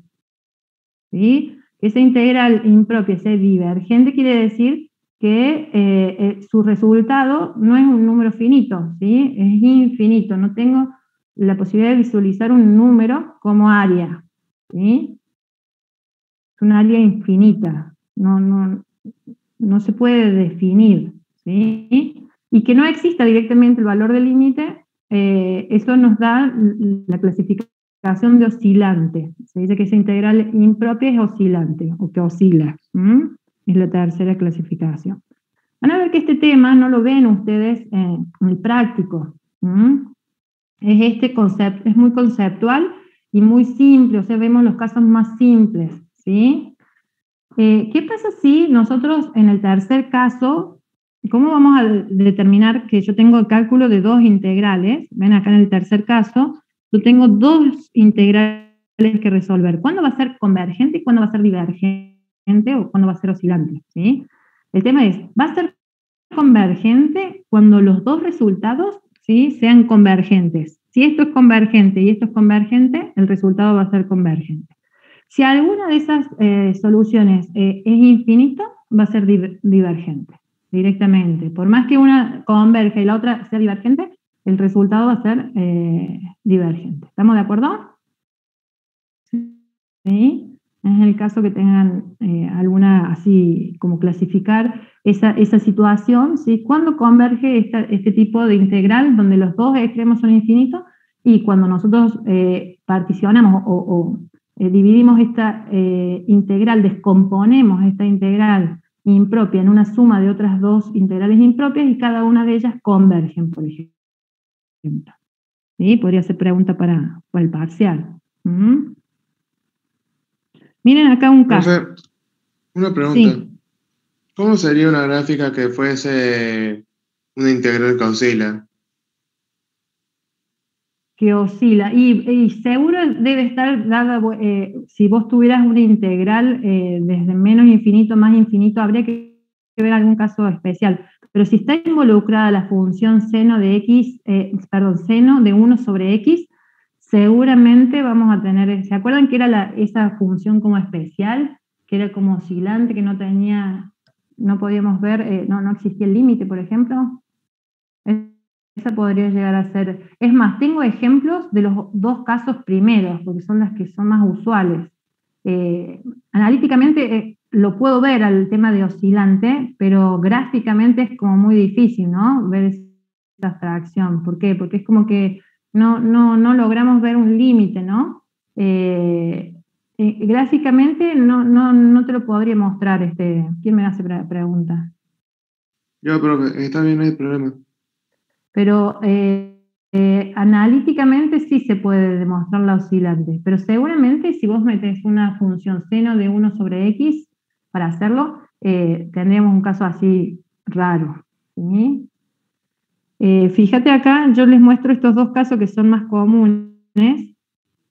¿sí? Esa integral impropia, ese divergente, quiere decir que su resultado no es un número finito, ¿sí? Es infinito, no tengo la posibilidad de visualizar un número como área, ¿sí? Es un área infinita, no se puede definir, ¿sí? Y que no exista directamente el valor del límite, eso nos da la clasificación de oscilante. Se dice que esa integral impropia es oscilante, o que oscila. Es la tercera clasificación. Van a ver que este tema no lo ven ustedes en el práctico. Es este concepto, es muy conceptual y muy simple, o sea, vemos los casos más simples, ¿sí? ¿Qué pasa si nosotros en el tercer caso, cómo vamos a determinar que yo tengo el cálculo de dos integrales? Ven acá en el tercer caso, yo tengo dos integrales que resolver. ¿Cuándo va a ser convergente y cuándo va a ser divergente o cuándo va a ser oscilante? ¿Sí? El tema es, va a ser convergente cuando los dos resultados, ¿sí?, sean convergentes. Si esto es convergente y esto es convergente, el resultado va a ser convergente. Si alguna de esas soluciones es infinito, va a ser divergente directamente. Por más que una converge y la otra sea divergente, el resultado va a ser divergente. ¿Estamos de acuerdo? ¿Sí? Es el caso que tengan alguna, así como clasificar esa situación, ¿sí? Cuando converge este tipo de integral donde los dos extremos son infinitos y cuando nosotros particionamos o dividimos esta integral, descomponemos esta integral impropia en una suma de otras dos integrales impropias y cada una de ellas convergen, por ejemplo. ¿Sí? Podría ser pregunta para el parcial. Miren acá un caso. Profe, una pregunta. Sí. ¿Cómo sería una gráfica que fuese una integral que oscila? que oscila. Y seguro debe estar dada, si vos tuvieras una integral desde menos infinito más infinito, habría que ver algún caso especial. Pero si está involucrada la función seno de x, seno de 1 sobre x, seguramente vamos a tener, ¿se acuerdan que era esa función como especial? Que era como oscilante, que no podíamos ver, no existía el límite, por ejemplo. Esa podría llegar a ser. Es más, tengo ejemplos de los dos casos primeros, porque son las que son más usuales. Analíticamente lo puedo ver al tema de oscilante, pero gráficamente es como muy difícil, ¿no? Ver esa abstracción. ¿Por qué? Porque es como que no logramos ver un límite, ¿no? Gráficamente no te lo podría mostrar. ¿Quién me hace pregunta? Yo, profe, está bien, no hay problema. Pero analíticamente sí se puede demostrar la oscilante, pero seguramente si vos metés una función seno de 1 sobre x para hacerlo, tendríamos un caso así raro, ¿sí? Fíjate acá, yo les muestro estos dos casos que son más comunes.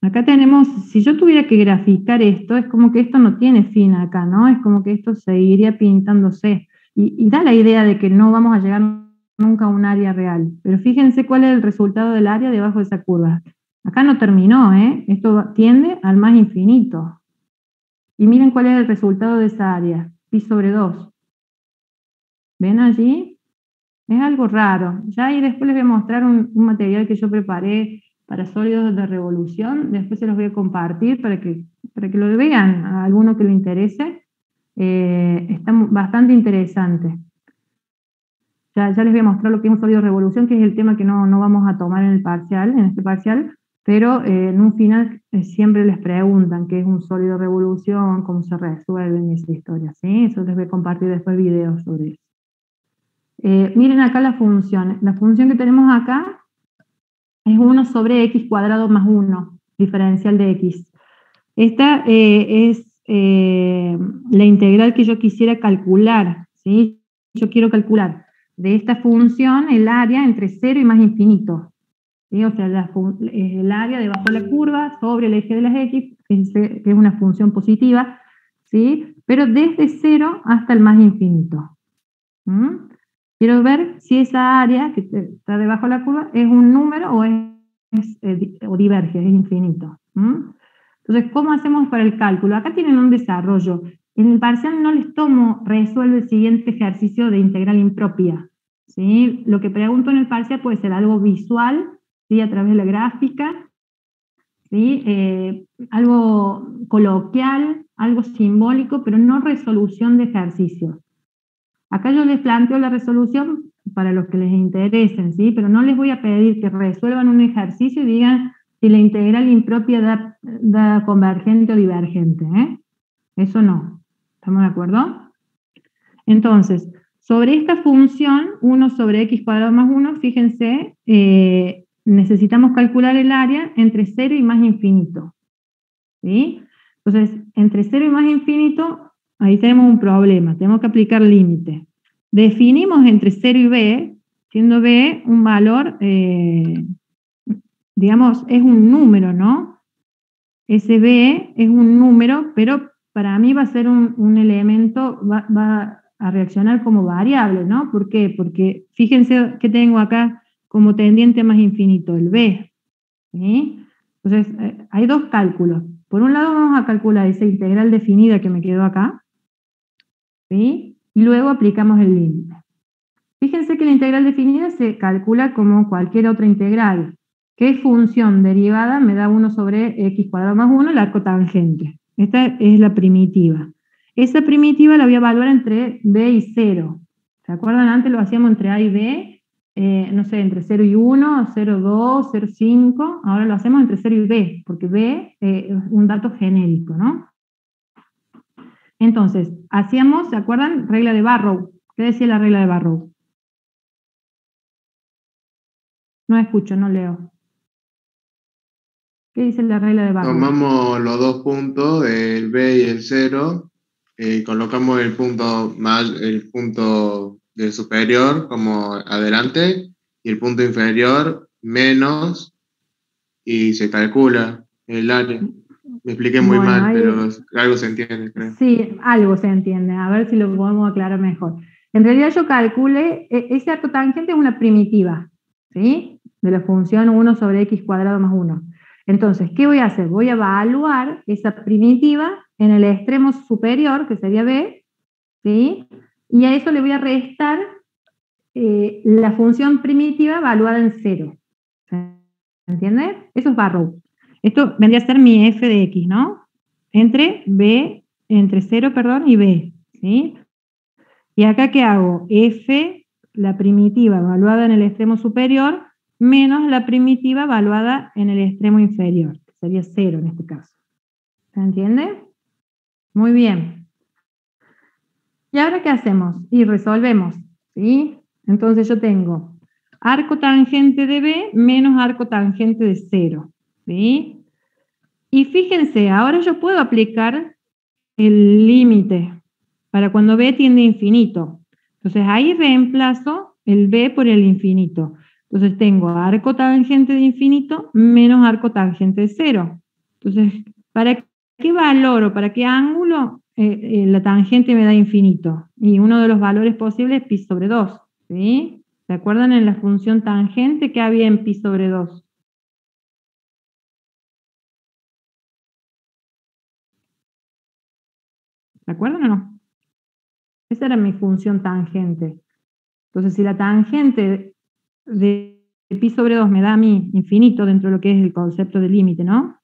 Acá tenemos, si yo tuviera que graficar esto, es como que esto no tiene fin acá, ¿no? Es como que esto seguiría pintándose. Y da la idea de que no vamos a llegar nunca a un área real. Pero fíjense cuál es el resultado del área debajo de esa curva. Acá no terminó, ¿eh? Esto tiende al más infinito. Y miren cuál es el resultado de esa área, pi sobre 2. ¿Ven allí? Es algo raro. Ya ahí después les voy a mostrar un material que yo preparé para sólidos de revolución. Después se los voy a compartir para que lo vean a alguno que le interese. Está bastante interesante. Ya les voy a mostrar lo que es un sólido de revolución, que es el tema que no vamos a tomar en este parcial, pero en un final siempre les preguntan qué es un sólido de revolución, cómo se resuelven y esa historia, ¿sí? Eso les voy a compartir después videos sobre eso. Miren acá la función. La función que tenemos acá es 1 sobre x cuadrado más 1, diferencial de x. Esta es la integral que yo quisiera calcular, ¿sí? Yo quiero calcular de esta función el área entre 0 y más infinito, ¿sí? O sea, el área debajo de la curva sobre el eje de las x, que es una función positiva, ¿sí? Pero desde 0 hasta el más infinito. Quiero ver si esa área que está debajo de la curva es un número o diverge, es infinito. Entonces, ¿cómo hacemos para el cálculo? Acá tienen un desarrollo. En el parcial no les tomo, resuelve el siguiente ejercicio de integral impropia, ¿sí? Lo que pregunto en el parcial puede ser algo visual, ¿sí? A través de la gráfica, ¿sí? Algo coloquial, algo simbólico, pero no resolución de ejercicios. Acá yo les planteo la resolución para los que les interesen, ¿sí? Pero no les voy a pedir que resuelvan un ejercicio y digan si la integral impropia da convergente o divergente, ¿eh? Eso no. ¿Estamos de acuerdo? Entonces, sobre esta función, 1 sobre x cuadrado más 1, fíjense, necesitamos calcular el área entre 0 y más infinito, ¿sí? Entonces, entre 0 y más infinito, ahí tenemos un problema, tenemos que aplicar límite. Definimos entre 0 y b, siendo b un valor, digamos, es un número, ¿no? Ese b es un número, pero para mí va a ser un elemento, va a reaccionar como variable, ¿no? ¿Por qué? Porque fíjense que tengo acá como tendiente a más infinito, el b, ¿sí? Entonces, hay dos cálculos. Por un lado vamos a calcular esa integral definida que me quedó acá, ¿sí? Y luego aplicamos el límite. Fíjense que la integral definida se calcula como cualquier otra integral. ¿Qué función derivada me da 1 sobre x cuadrado más 1, el arco tangente? Esta es la primitiva. Esa primitiva la voy a evaluar entre b y 0. ¿Se acuerdan? Antes lo hacíamos entre a y b, no sé, entre 0 y 1, 0, 2, 0, 5. Ahora lo hacemos entre 0 y b, porque b es un dato genérico, ¿no? Entonces, hacíamos, ¿se acuerdan? Regla de Barrow. ¿Qué decía la regla de Barrow? No escucho, no leo. ¿Qué dice la regla de Barrow? Tomamos los dos puntos, el B y el 0, y colocamos el punto del superior como adelante y el punto inferior menos y se calcula el área. Me expliqué muy Bueno, mal, pero algo se entiende, creo. Sí, algo se entiende. A ver si lo podemos aclarar mejor. En realidad yo calculé, ese arco tangente es una primitiva, ¿sí? De la función 1 sobre x cuadrado más 1. Entonces, ¿qué voy a hacer? Voy a evaluar esa primitiva en el extremo superior, que sería b, ¿sí? Y a eso le voy a restar la función primitiva evaluada en 0. ¿Se entiende? Eso es Barrow. Esto vendría a ser mi f de x, ¿no? Entre 0, y b, ¿sí? Y acá, ¿qué hago? F, la primitiva evaluada en el extremo superior, menos la primitiva evaluada en el extremo inferior, que sería 0 en este caso. ¿Se entiende? Muy bien. ¿Y ahora qué hacemos? Y resolvemos, ¿sí? Entonces yo tengo arco tangente de B menos arco tangente de 0, ¿sí? Y fíjense, ahora yo puedo aplicar el límite para cuando B tiende a infinito. Entonces ahí reemplazo el B por el infinito. Entonces tengo arco tangente de infinito menos arco tangente de 0. Entonces, ¿para qué valor o para qué ángulo la tangente me da infinito? Y uno de los valores posibles es pi sobre 2. ¿Sí? ¿Se acuerdan en la función tangente que había en pi sobre 2? ¿Se acuerdan o no? Esa era mi función tangente. Entonces, si la tangente de pi sobre 2 me da a mí infinito dentro de lo que es el concepto de límite, ¿no?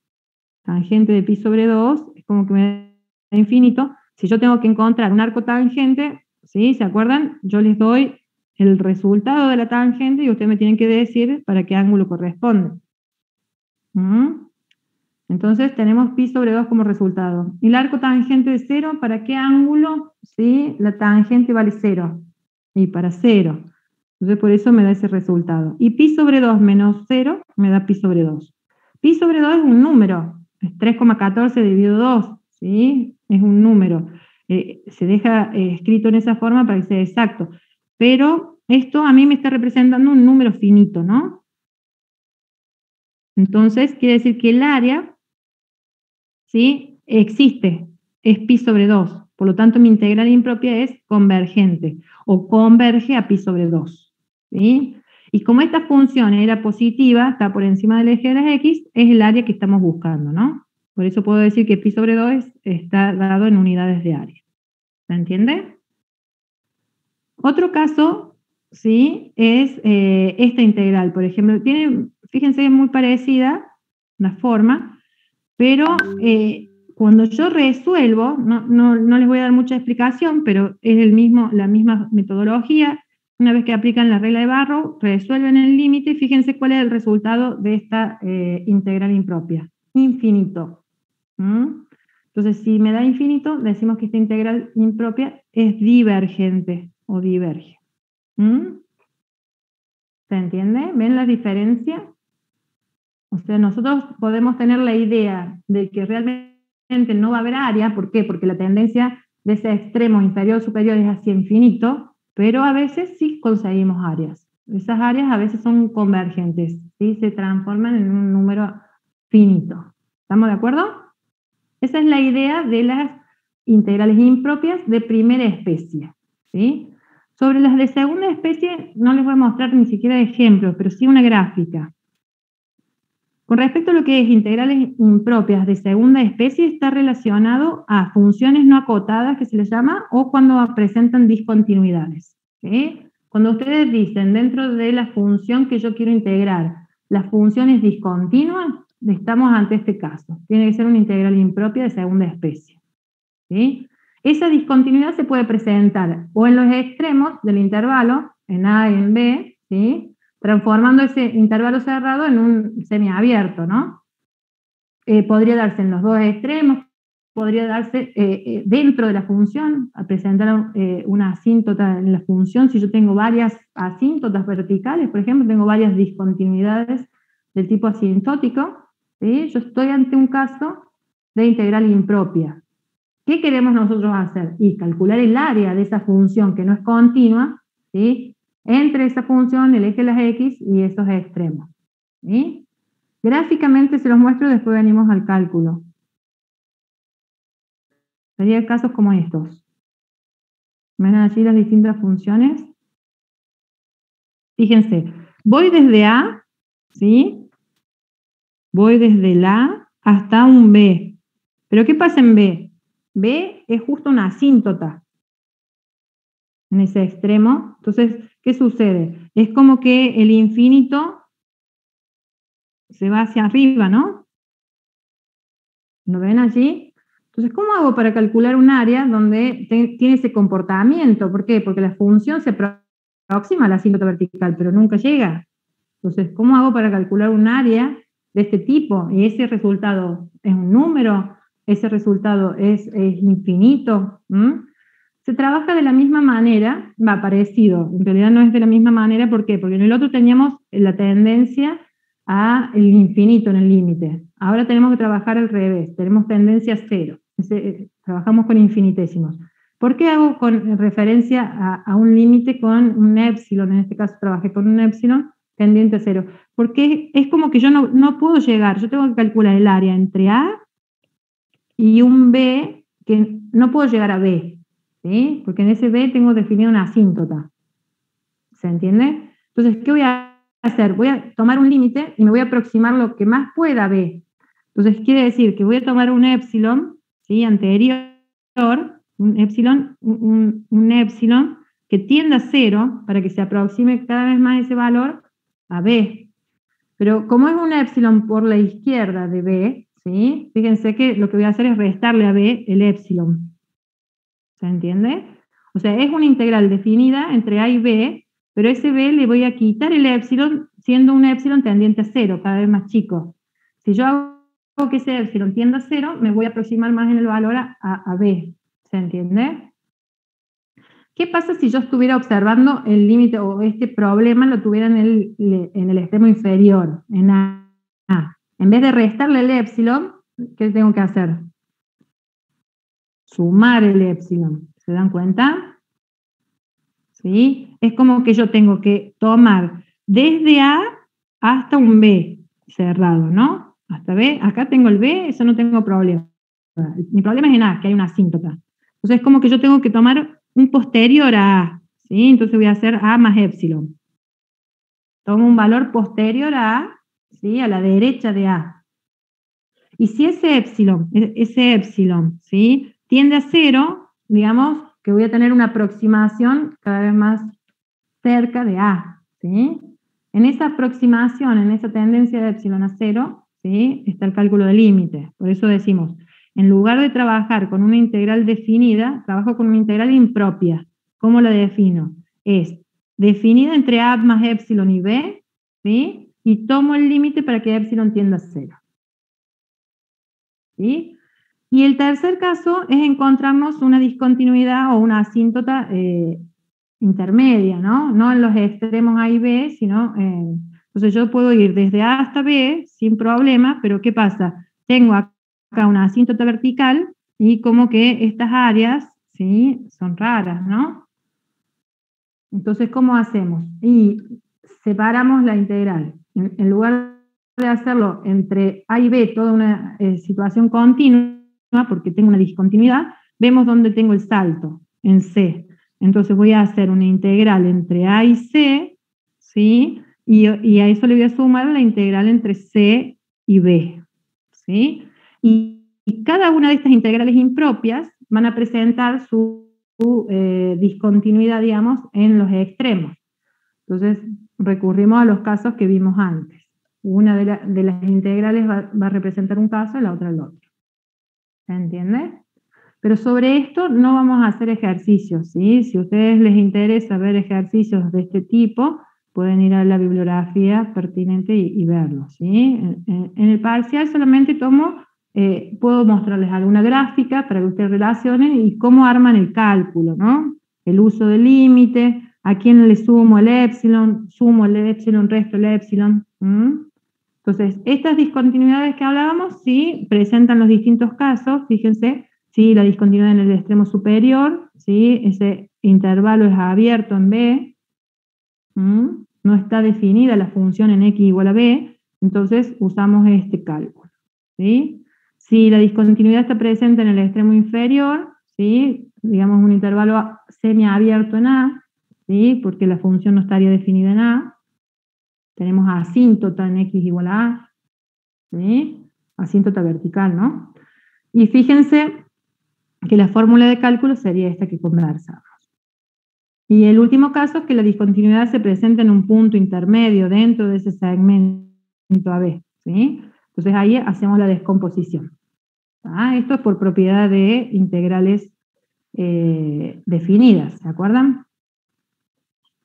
Tangente de pi sobre 2 es como que me da infinito. Si yo tengo que encontrar un arco tangente, ¿sí? ¿Se acuerdan? Yo les doy el resultado de la tangente y ustedes me tienen que decir para qué ángulo corresponde. Entonces tenemos pi sobre 2 como resultado. Y el arco tangente de 0, ¿para qué ángulo? ¿Sí? La tangente vale 0. Y para 0. Entonces por eso me da ese resultado. Y pi sobre 2 menos 0 me da pi sobre 2. Pi sobre 2 es un número. Es 3,14 dividido 2. ¿Sí? Es un número. Se deja escrito en esa forma para que sea exacto. Pero esto a mí me está representando un número finito, ¿no? Entonces quiere decir que el área, ¿sí? Existe, es pi sobre 2. Por lo tanto, mi integral impropia es convergente o converge a pi sobre 2. ¿Sí? Y como esta función era positiva, está por encima del eje de las x, es el área que estamos buscando, ¿no? Por eso puedo decir que pi sobre 2 está dado en unidades de área. ¿Se entiende? Otro caso, ¿sí? Es esta integral, por ejemplo. Fíjense, es muy parecida la forma, pero cuando yo resuelvo, no les voy a dar mucha explicación, pero es la misma metodología. Una vez que aplican la regla de Barrow, resuelven el límite, fíjense cuál es el resultado de esta integral impropia. Infinito. Entonces, si me da infinito, decimos que esta integral impropia es divergente o diverge. ¿Se entiende? ¿Ven la diferencia? O sea, nosotros podemos tener la idea de que realmente no va a haber área. ¿Por qué? Porque la tendencia de ese extremo inferior superior es hacia infinito, pero a veces sí conseguimos áreas. Esas áreas a veces son convergentes, ¿sí? Se transforman en un número finito. ¿Estamos de acuerdo? Esa es la idea de las integrales impropias de primera especie, ¿sí? Sobre las de segunda especie no les voy a mostrar ni siquiera ejemplos, pero sí una gráfica. Con respecto a lo que es integrales impropias de segunda especie, está relacionado a funciones no acotadas, que se les llama, o cuando presentan discontinuidades. ¿Sí? Cuando ustedes dicen dentro de la función que yo quiero integrar, la función es discontinua, estamos ante este caso. Tiene que ser una integral impropia de segunda especie. ¿Sí? Esa discontinuidad se puede presentar o en los extremos del intervalo, en A y en B, ¿sí? Transformando ese intervalo cerrado en un semiabierto, ¿no? Podría darse en los dos extremos, podría darse dentro de la función, a presentar una asíntota en la función. Si yo tengo varias asíntotas verticales, por ejemplo, tengo varias discontinuidades del tipo asintótico, ¿sí? Yo estoy ante un caso de integral impropia. ¿Qué queremos nosotros hacer? Y calcular el área de esa función que no es continua, ¿sí? Entre esa función, el eje de las x y esos extremos. ¿Sí? Gráficamente se los muestro, después venimos al cálculo. Serían casos como estos. ¿Ven allí las distintas funciones? Fíjense, voy desde A, ¿sí? Voy desde el A hasta un B. ¿Pero qué pasa en B? B es justo una asíntota en ese extremo. Entonces, ¿qué sucede? Es como que el infinito se va hacia arriba, ¿no? ¿Lo ven allí? Entonces, ¿cómo hago para calcular un área donde tiene ese comportamiento? ¿Por qué? Porque la función se aproxima a la asíntota vertical, pero nunca llega. Entonces, ¿cómo hago para calcular un área de este tipo? Y ese resultado es un número, ese resultado es infinito. Se trabaja de la misma manera, va parecido, en realidad no es de la misma manera, ¿por qué? Porque en el otro teníamos la tendencia a el infinito en el límite. Ahora tenemos que trabajar al revés, tenemos tendencia a cero, trabajamos con infinitesimos. ¿Por qué hago con referencia a un límite con un épsilon? En este caso trabajé con un épsilon tendiente a cero. Porque es como que yo no puedo llegar, yo tengo que calcular el área entre A y un B, que no puedo llegar a B, ¿sí? Porque en ese B tengo definida una asíntota. ¿Se entiende? Entonces, ¿qué voy a hacer? Voy a tomar un límite y me voy a aproximar lo que más pueda a B. Entonces, quiere decir que voy a tomar un épsilon, ¿sí? Anterior, un épsilon que tienda a cero para que se aproxime cada vez más ese valor a B. Pero como es un épsilon por la izquierda de B, ¿sí? Fíjense que lo que voy a hacer es restarle a B el épsilon. ¿Se entiende? O sea, es una integral definida entre A y B, pero ese B le voy a quitar el épsilon, siendo un épsilon tendiente a cero, cada vez más chico. Si yo hago que ese épsilon tienda a cero, me voy a aproximar más en el valor a B. ¿Se entiende? ¿Qué pasa si yo estuviera observando el límite o este problema lo tuviera en el extremo inferior, en A? En vez de restarle el épsilon, ¿qué tengo que hacer? Sumar el épsilon. ¿Se dan cuenta? ¿Sí? Es como que yo tengo que tomar desde A hasta un B cerrado, ¿no? Hasta B, acá tengo el B, eso no tengo problema. Mi problema es en A, que hay una asíntota. Entonces es como que yo tengo que tomar un posterior a A, ¿sí? Entonces voy a hacer A más épsilon. Tomo un valor posterior a A, ¿sí? A la derecha de A. Y si ese épsilon, ¿sí? Tiende a cero, digamos que voy a tener una aproximación cada vez más cerca de A, ¿sí? En esa aproximación, en esa tendencia de épsilon a cero, ¿sí? Está el cálculo de límite. Por eso decimos, en lugar de trabajar con una integral definida, trabajo con una integral impropia. ¿Cómo la defino? Es definida entre A más épsilon y B, ¿sí? Y tomo el límite para que épsilon tienda a cero. ¿Sí? Y el tercer caso es encontrarnos una discontinuidad o una asíntota intermedia, ¿no? No en los extremos A y B, sino entonces yo puedo ir desde A hasta B sin problema, pero ¿qué pasa? Tengo acá una asíntota vertical y como que estas áreas, ¿sí? Son raras, ¿no? Entonces, ¿cómo hacemos? Y separamos la integral. En lugar de hacerlo entre A y B, toda una situación continua, porque tengo una discontinuidad, vemos dónde tengo el salto, en C. Entonces voy a hacer una integral entre A y C, ¿sí? Y a eso le voy a sumar la integral entre C y B, ¿sí? Y cada una de estas integrales impropias van a presentar su discontinuidad, digamos, en los extremos. Entonces recurrimos a los casos que vimos antes. Una de las integrales va a representar un caso y la otra el otro. ¿Se entiende? Pero sobre esto no vamos a hacer ejercicios, ¿sí? Si a ustedes les interesa ver ejercicios de este tipo, pueden ir a la bibliografía pertinente y verlos, ¿sí? En el parcial solamente puedo mostrarles alguna gráfica para que ustedes relacionen y cómo arman el cálculo, ¿no? El uso del límite, a quién le sumo el épsilon, resto el épsilon. Entonces, estas discontinuidades que hablábamos, sí, presentan los distintos casos, fíjense, sí, la discontinuidad en el extremo superior, sí, ese intervalo es abierto en B, no está definida la función en X igual a B, Entonces usamos este cálculo, ¿sí? Si la discontinuidad está presente en el extremo inferior, ¿sí? Digamos un intervalo semiabierto en A, ¿sí? Porque la función no estaría definida en A, tenemos asíntota en X igual a A, ¿sí? Asíntota vertical, ¿no? Y fíjense que la fórmula de cálculo sería esta que conversamos. Y el último caso es que la discontinuidad se presenta en un punto intermedio dentro de ese segmento AB, ¿sí? Entonces ahí hacemos la descomposición. Esto es por propiedad de integrales definidas, ¿se acuerdan?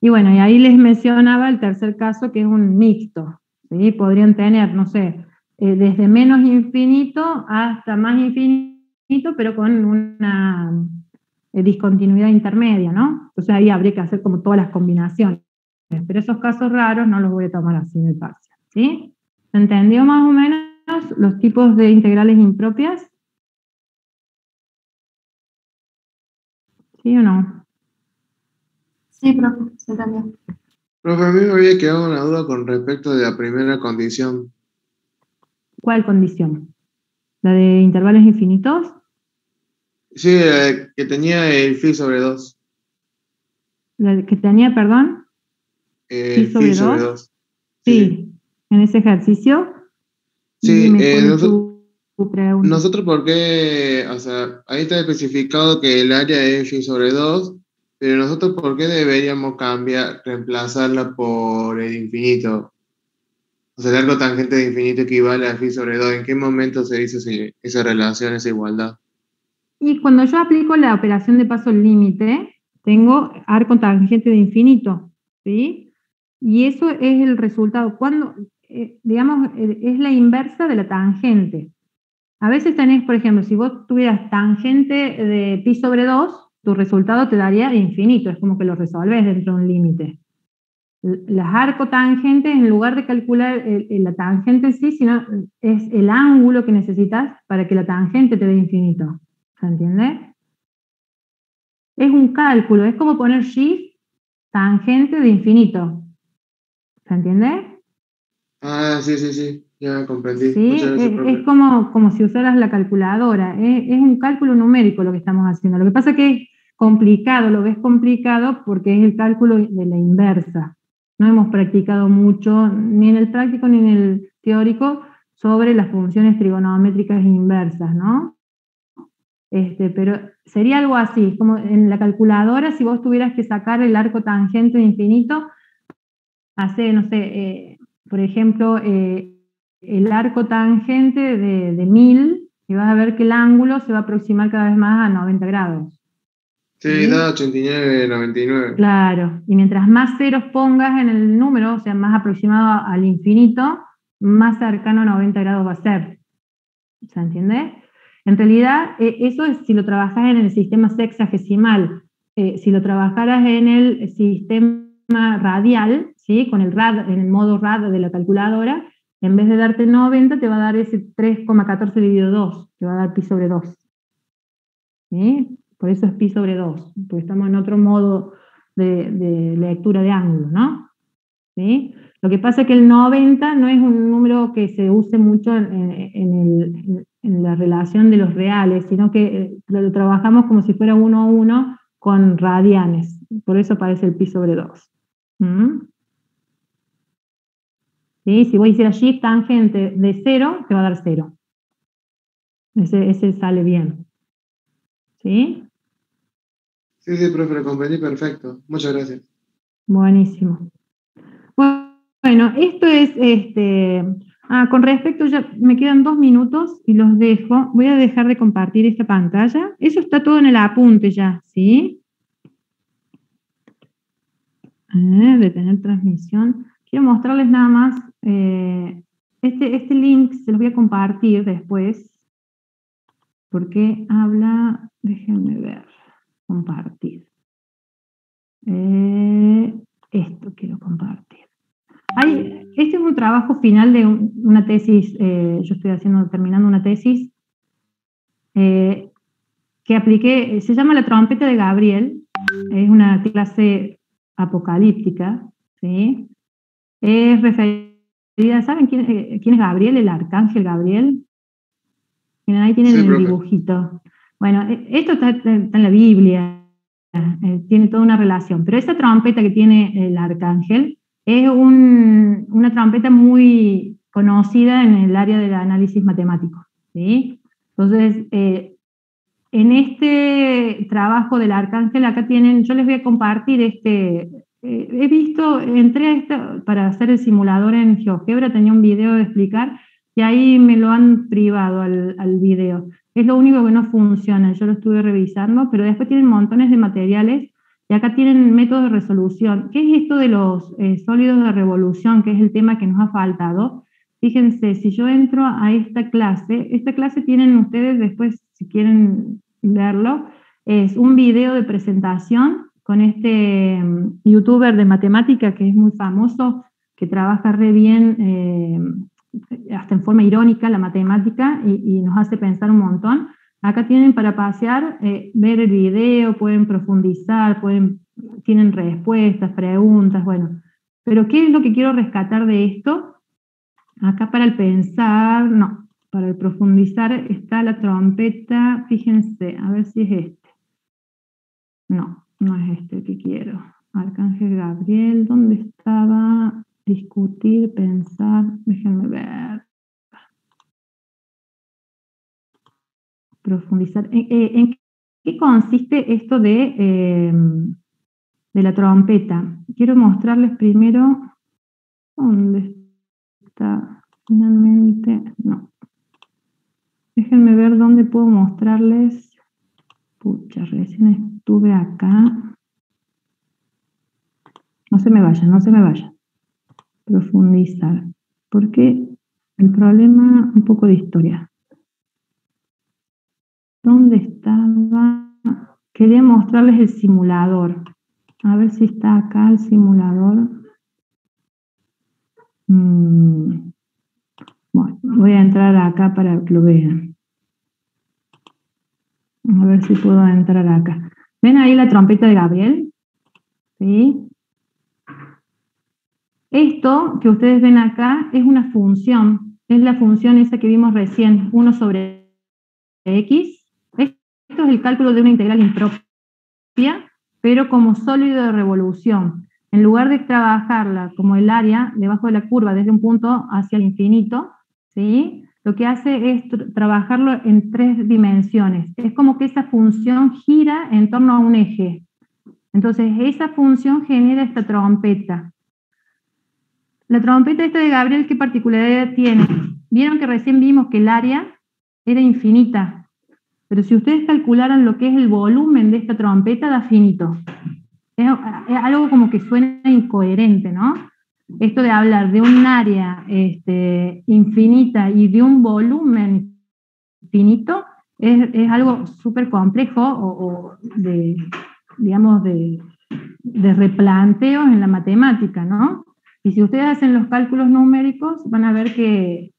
Y bueno, y ahí les mencionaba el tercer caso, que es un mixto, ¿sí? Podrían tener, no sé, desde menos infinito hasta más infinito, pero con una discontinuidad intermedia, ¿no? Entonces ahí habría que hacer como todas las combinaciones. Pero esos casos raros no los voy a tomar así en el parcial, ¿sí? ¿Se entendió más o menos los tipos de integrales impropias? ¿Sí o no? Sí, profe, se entendió. Profe, a mí me había quedado una duda con respecto de la primera condición. ¿Cuál condición? ¿La de intervalos infinitos? Sí, que tenía el phi sobre 2. ¿La que tenía, perdón? El ¿Phi sobre phi sobre 2? 2. Sí. ¿En ese ejercicio? Sí, Dime cuál es tu pregunta. nosotros porque, o sea, ahí está especificado que el área es phi sobre 2, pero nosotros ¿por qué deberíamos reemplazarla por el infinito? O sea, el arco tangente de infinito equivale a phi sobre 2. ¿En qué momento se dice esa relación, esa igualdad? Y cuando yo aplico la operación de paso límite, tengo arco tangente de infinito, ¿sí? Y eso es el resultado. Cuando, digamos, es la inversa de la tangente. A veces tenés, por ejemplo, si vos tuvieras tangente de pi sobre 2, tu resultado te daría infinito, es como que lo resolvés dentro de un límite. Las arcotangentes, en lugar de calcular la tangente en sí, sino es el ángulo que necesitas para que la tangente te dé infinito. ¿Se entiende? Es un cálculo, es como poner shift tangente de infinito. ¿Se entiende? Ah, sí, sí, sí, ya comprendí. Sí, Muchas gracias, profe. es como si usaras la calculadora, es un cálculo numérico lo que estamos haciendo. Lo que pasa es que es complicado, lo ves complicado porque es el cálculo de la inversa. No hemos practicado mucho, ni en el práctico ni en el teórico, sobre las funciones trigonométricas inversas, ¿no? Pero sería algo así, como en la calculadora, si vos tuvieras que sacar el arco tangente de infinito, hace, no sé, por ejemplo, el arco tangente de 1000, y vas a ver que el ángulo se va a aproximar cada vez más a 90 grados. Sí, da 89, 99. Claro, y mientras más ceros pongas en el número, o sea, más aproximado al infinito, más cercano a 90 grados va a ser. ¿Se entiende? En realidad, eso es si lo trabajas en el sistema sexagesimal. Si lo trabajaras en el sistema radial, ¿sí? Con el rad, en el modo rad de la calculadora, en vez de darte 90, te va a dar ese 3,14 dividido 2, te va a dar pi sobre 2. ¿Sí? Por eso es pi sobre 2, porque estamos en otro modo de lectura de ángulo, ¿no? ¿Sí? Lo que pasa es que el 90 no es un número que se use mucho en la relación de los reales, sino que lo trabajamos como si fuera 1 a 1 con radianes. Por eso aparece el pi sobre 2. ¿Sí? Si vos hicieras shift tangente de 0, te va a dar 0. Ese sale bien. ¿Sí? Sí, sí, profe, lo comprendí perfecto. Muchas gracias. Buenísimo. Bueno, esto es, con respecto, ya me quedan 2 minutos y los dejo. Voy a dejar de compartir esta pantalla. Eso está todo en el apunte ya, ¿sí? Detener transmisión. Quiero mostrarles nada más, este link se los voy a compartir después, porque habla, déjenme ver, compartir. Esto quiero compartir. Este es un trabajo final de una tesis, yo estoy terminando una tesis que apliqué, se llama La trompeta de Gabriel, es una clase apocalíptica, ¿sí? Es referida ¿saben quién es Gabriel, el arcángel Gabriel? Miren, ahí tienen Sí, el profe. dibujito. Bueno, esto está en la Biblia, tiene toda una relación, pero esa trompeta que tiene el arcángel es una trompeta muy conocida en el área del análisis matemático, ¿sí? Entonces, en este trabajo del arcángel, acá tienen, yo les voy a compartir he visto, entré a para hacer el simulador en GeoGebra, tenía un video de explicar, y ahí me lo han privado al video. Es lo único que no funciona, yo lo estuve revisando, pero después tienen montones de materiales, y acá tienen métodos de resolución. ¿Qué es esto de los sólidos de revolución, que es el tema que nos ha faltado? Fíjense, si yo entro a esta clase tienen ustedes después, si quieren verlo, es un video de presentación con este youtuber de matemática que es muy famoso, que trabaja re bien, hasta en forma irónica la matemática y nos hace pensar un montón. Acá tienen para pasear, ver el video, pueden profundizar, tienen respuestas, preguntas, bueno. Pero ¿qué es lo que quiero rescatar de esto? Acá para el pensar, no, para el profundizar está la trompeta, fíjense, a ver si es este. No, no es este que quiero. Arcángel Gabriel, ¿dónde estaba? Discutir, pensar, déjenme ver. Profundizar. ¿En qué consiste esto de la trompeta? Quiero mostrarles primero, ¿dónde está? Finalmente, no. Déjenme ver dónde puedo mostrarles. Pucha, recién estuve acá. No se me vayan, no se me vayan. Profundizar. Porque el problema, un poco de historia. ¿Dónde estaba? Quería mostrarles el simulador. A ver si está acá el simulador. Bueno, voy a entrar acá para que lo vean. A ver si puedo entrar acá. ¿Ven ahí la trompeta de Gabriel? ¿Sí? Esto que ustedes ven acá es una función. Es la función esa que vimos recién, 1 sobre x. Esto es el cálculo de una integral impropia, pero como sólido de revolución. En lugar de trabajarla como el área debajo de la curva desde un punto hacia el infinito, ¿sí? Lo que hace es trabajarlo en 3 dimensiones. Es como que esa función gira en torno a un eje. Entonces, esa función genera esta trompeta. La trompeta esta de Gabriel, ¿qué particularidad tiene? Vieron que recién vimos que el área era infinita, pero si ustedes calcularan lo que es el volumen de esta trompeta, da finito. Es algo como que suena incoherente, ¿no? Esto de hablar de un área infinita y de un volumen finito es algo súper complejo o digamos, de replanteos en la matemática, ¿no? Y si ustedes hacen los cálculos numéricos, van a ver que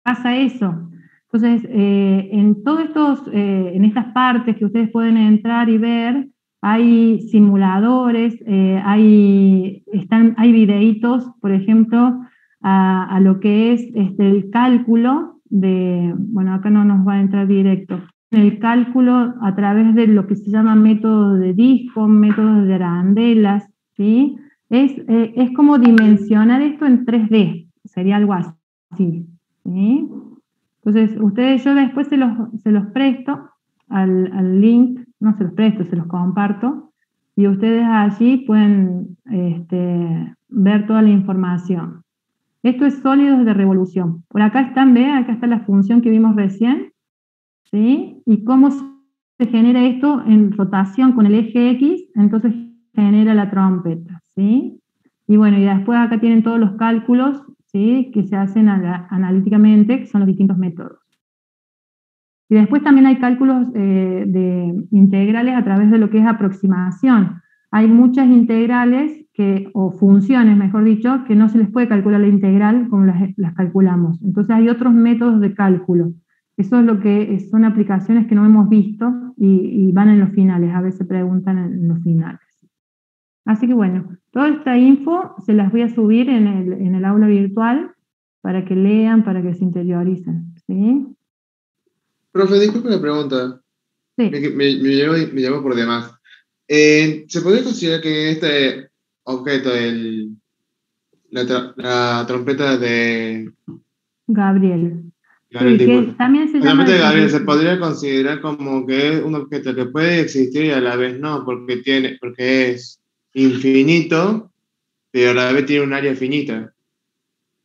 pasa eso. Entonces, en todos en estas partes que ustedes pueden entrar y ver, hay simuladores, hay videitos, por ejemplo, a lo que es el cálculo bueno, acá no nos va a entrar directo, el cálculo a través de lo que se llama método de Disco, métodos de arandelas, ¿sí? Es como dimensionar esto en 3D, sería algo así, ¿sí? Entonces, yo después se los presto al link, no se los presto, se los comparto, y ustedes allí pueden ver toda la información. Esto es sólidos de revolución. Por acá están, ¿ve? Acá está la función que vimos recién, ¿sí? Y cómo se genera esto en rotación con el eje X, entonces genera la trompeta, ¿sí? Y bueno, y después acá tienen todos los cálculos, ¿sí? Que se hacen analíticamente, que son los distintos métodos. Y después también hay cálculos de integrales a través de lo que es aproximación. Hay muchas integrales, o funciones, mejor dicho, que no se les puede calcular la integral como las calculamos. Entonces hay otros métodos de cálculo. Eso es lo que son aplicaciones que no hemos visto y van en los finales, a veces preguntan en los finales. Así que bueno, toda esta info se las voy a subir en el aula virtual para que lean, para que se interioricen, ¿sí? Profe, disculpe la pregunta. Sí. Me llamó por demás. ¿Se podría considerar que este objeto, la trompeta de Gabriel. Gabriel Sí, que Dibujo, también se la llama trompeta de de Gabriel se Gabriel. podría considerar como que es un objeto que puede existir y a la vez no, porque es infinito, pero a la vez tiene un área finita.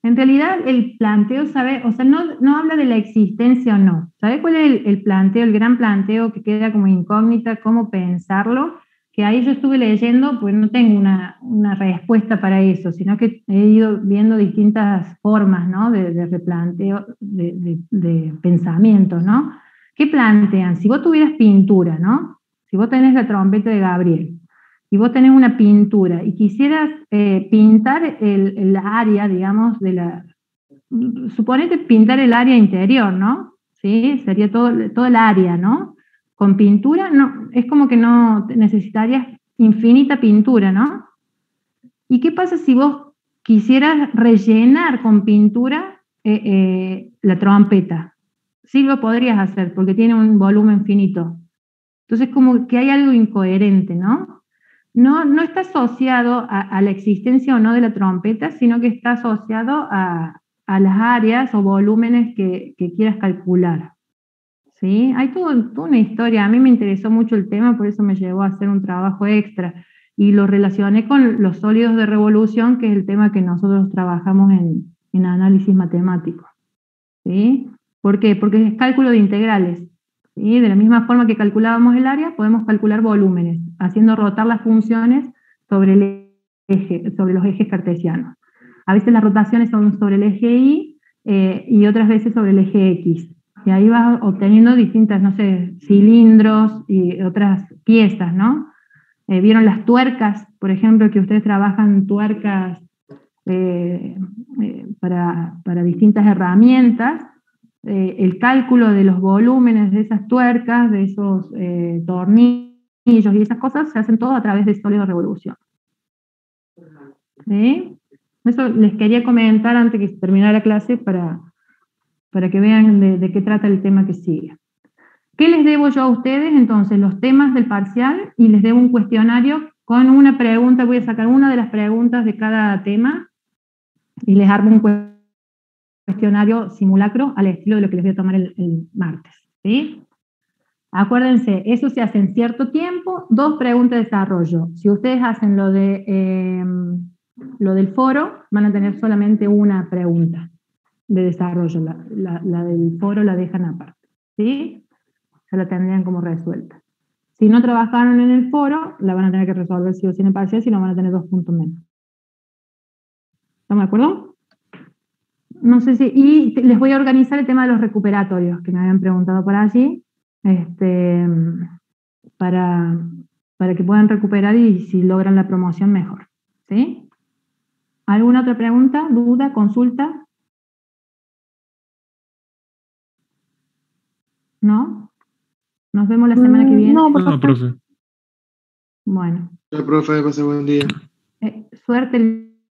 En realidad el planteo, ¿sabe? O sea, no habla de la existencia o no. ¿Sabe cuál es el planteo, el gran planteo que queda como incógnita, cómo pensarlo? Que ahí yo estuve leyendo, pues no tengo una respuesta para eso, sino que he ido viendo distintas formas, ¿no? De replanteo, de pensamientos, ¿no? ¿Qué plantean? Si vos tuvieras pintura, ¿no? Si vos tenés la trompeta de Gabriel, y vos tenés una pintura y quisieras pintar el área, digamos, suponete pintar el área interior, ¿no? ¿Sí? Sería todo el área, ¿no? Con pintura, no, es como que no necesitarías infinita pintura, ¿no? ¿Y qué pasa si vos quisieras rellenar con pintura la trompeta? Sí lo podrías hacer porque tiene un volumen finito. Entonces, como que hay algo incoherente, ¿no? No está asociado a la existencia o no de la trompeta, sino que está asociado a las áreas o volúmenes que quieras calcular. ¿Sí? Hay toda una historia. A mí me interesó mucho el tema, por eso me llevó a hacer un trabajo extra. Y lo relacioné con los sólidos de revolución, que es el tema que nosotros trabajamos en análisis matemático. ¿Sí? ¿Por qué? Porque es cálculo de integrales. ¿Sí? De la misma forma que calculábamos el área, podemos calcular volúmenes, haciendo rotar las funciones sobre sobre los ejes cartesianos. A veces las rotaciones son sobre el eje Y y otras veces sobre el eje X. Y ahí vas obteniendo distintas, no sé, cilindros y otras piezas, ¿no? ¿Vieron las tuercas, por ejemplo, que ustedes trabajan tuercas para distintas herramientas? El cálculo de los volúmenes de esas tuercas, de esos tornillos y esas cosas, se hacen todo a través de sólido de revolución. ¿Sí? Eso les quería comentar antes que terminara la clase para que vean de qué trata el tema que sigue. ¿Qué les debo yo a ustedes? Entonces, los temas del parcial, y les debo un cuestionario con una pregunta. Voy a sacar una de las preguntas de cada tema y les armo un cuestionario simulacro al estilo de lo que les voy a tomar el martes. ¿Sí? Acuérdense, eso se hace en cierto tiempo, 2 preguntas de desarrollo. Si ustedes hacen lo del foro, van a tener solamente una pregunta de desarrollo. La del foro la dejan aparte. ¿Sí? Ya la tendrían como resuelta. Si no trabajaron en el foro, la van a tener que resolver sí o sí en el parcial, si no van a tener 2 puntos menos. ¿Estamos de acuerdo? No sé si, y les voy a organizar el tema de los recuperatorios, que me habían preguntado por allí, para que puedan recuperar y si logran la promoción mejor. ¿Sí? ¿Alguna otra pregunta, duda, consulta? ¿No? ¿Nos vemos la semana que viene? No, No, profe. Bueno. Ya, profe, pase buen día. Suerte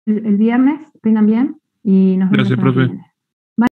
el viernes, rindan bien y nos vemos la Gracias, semana que profe. viene.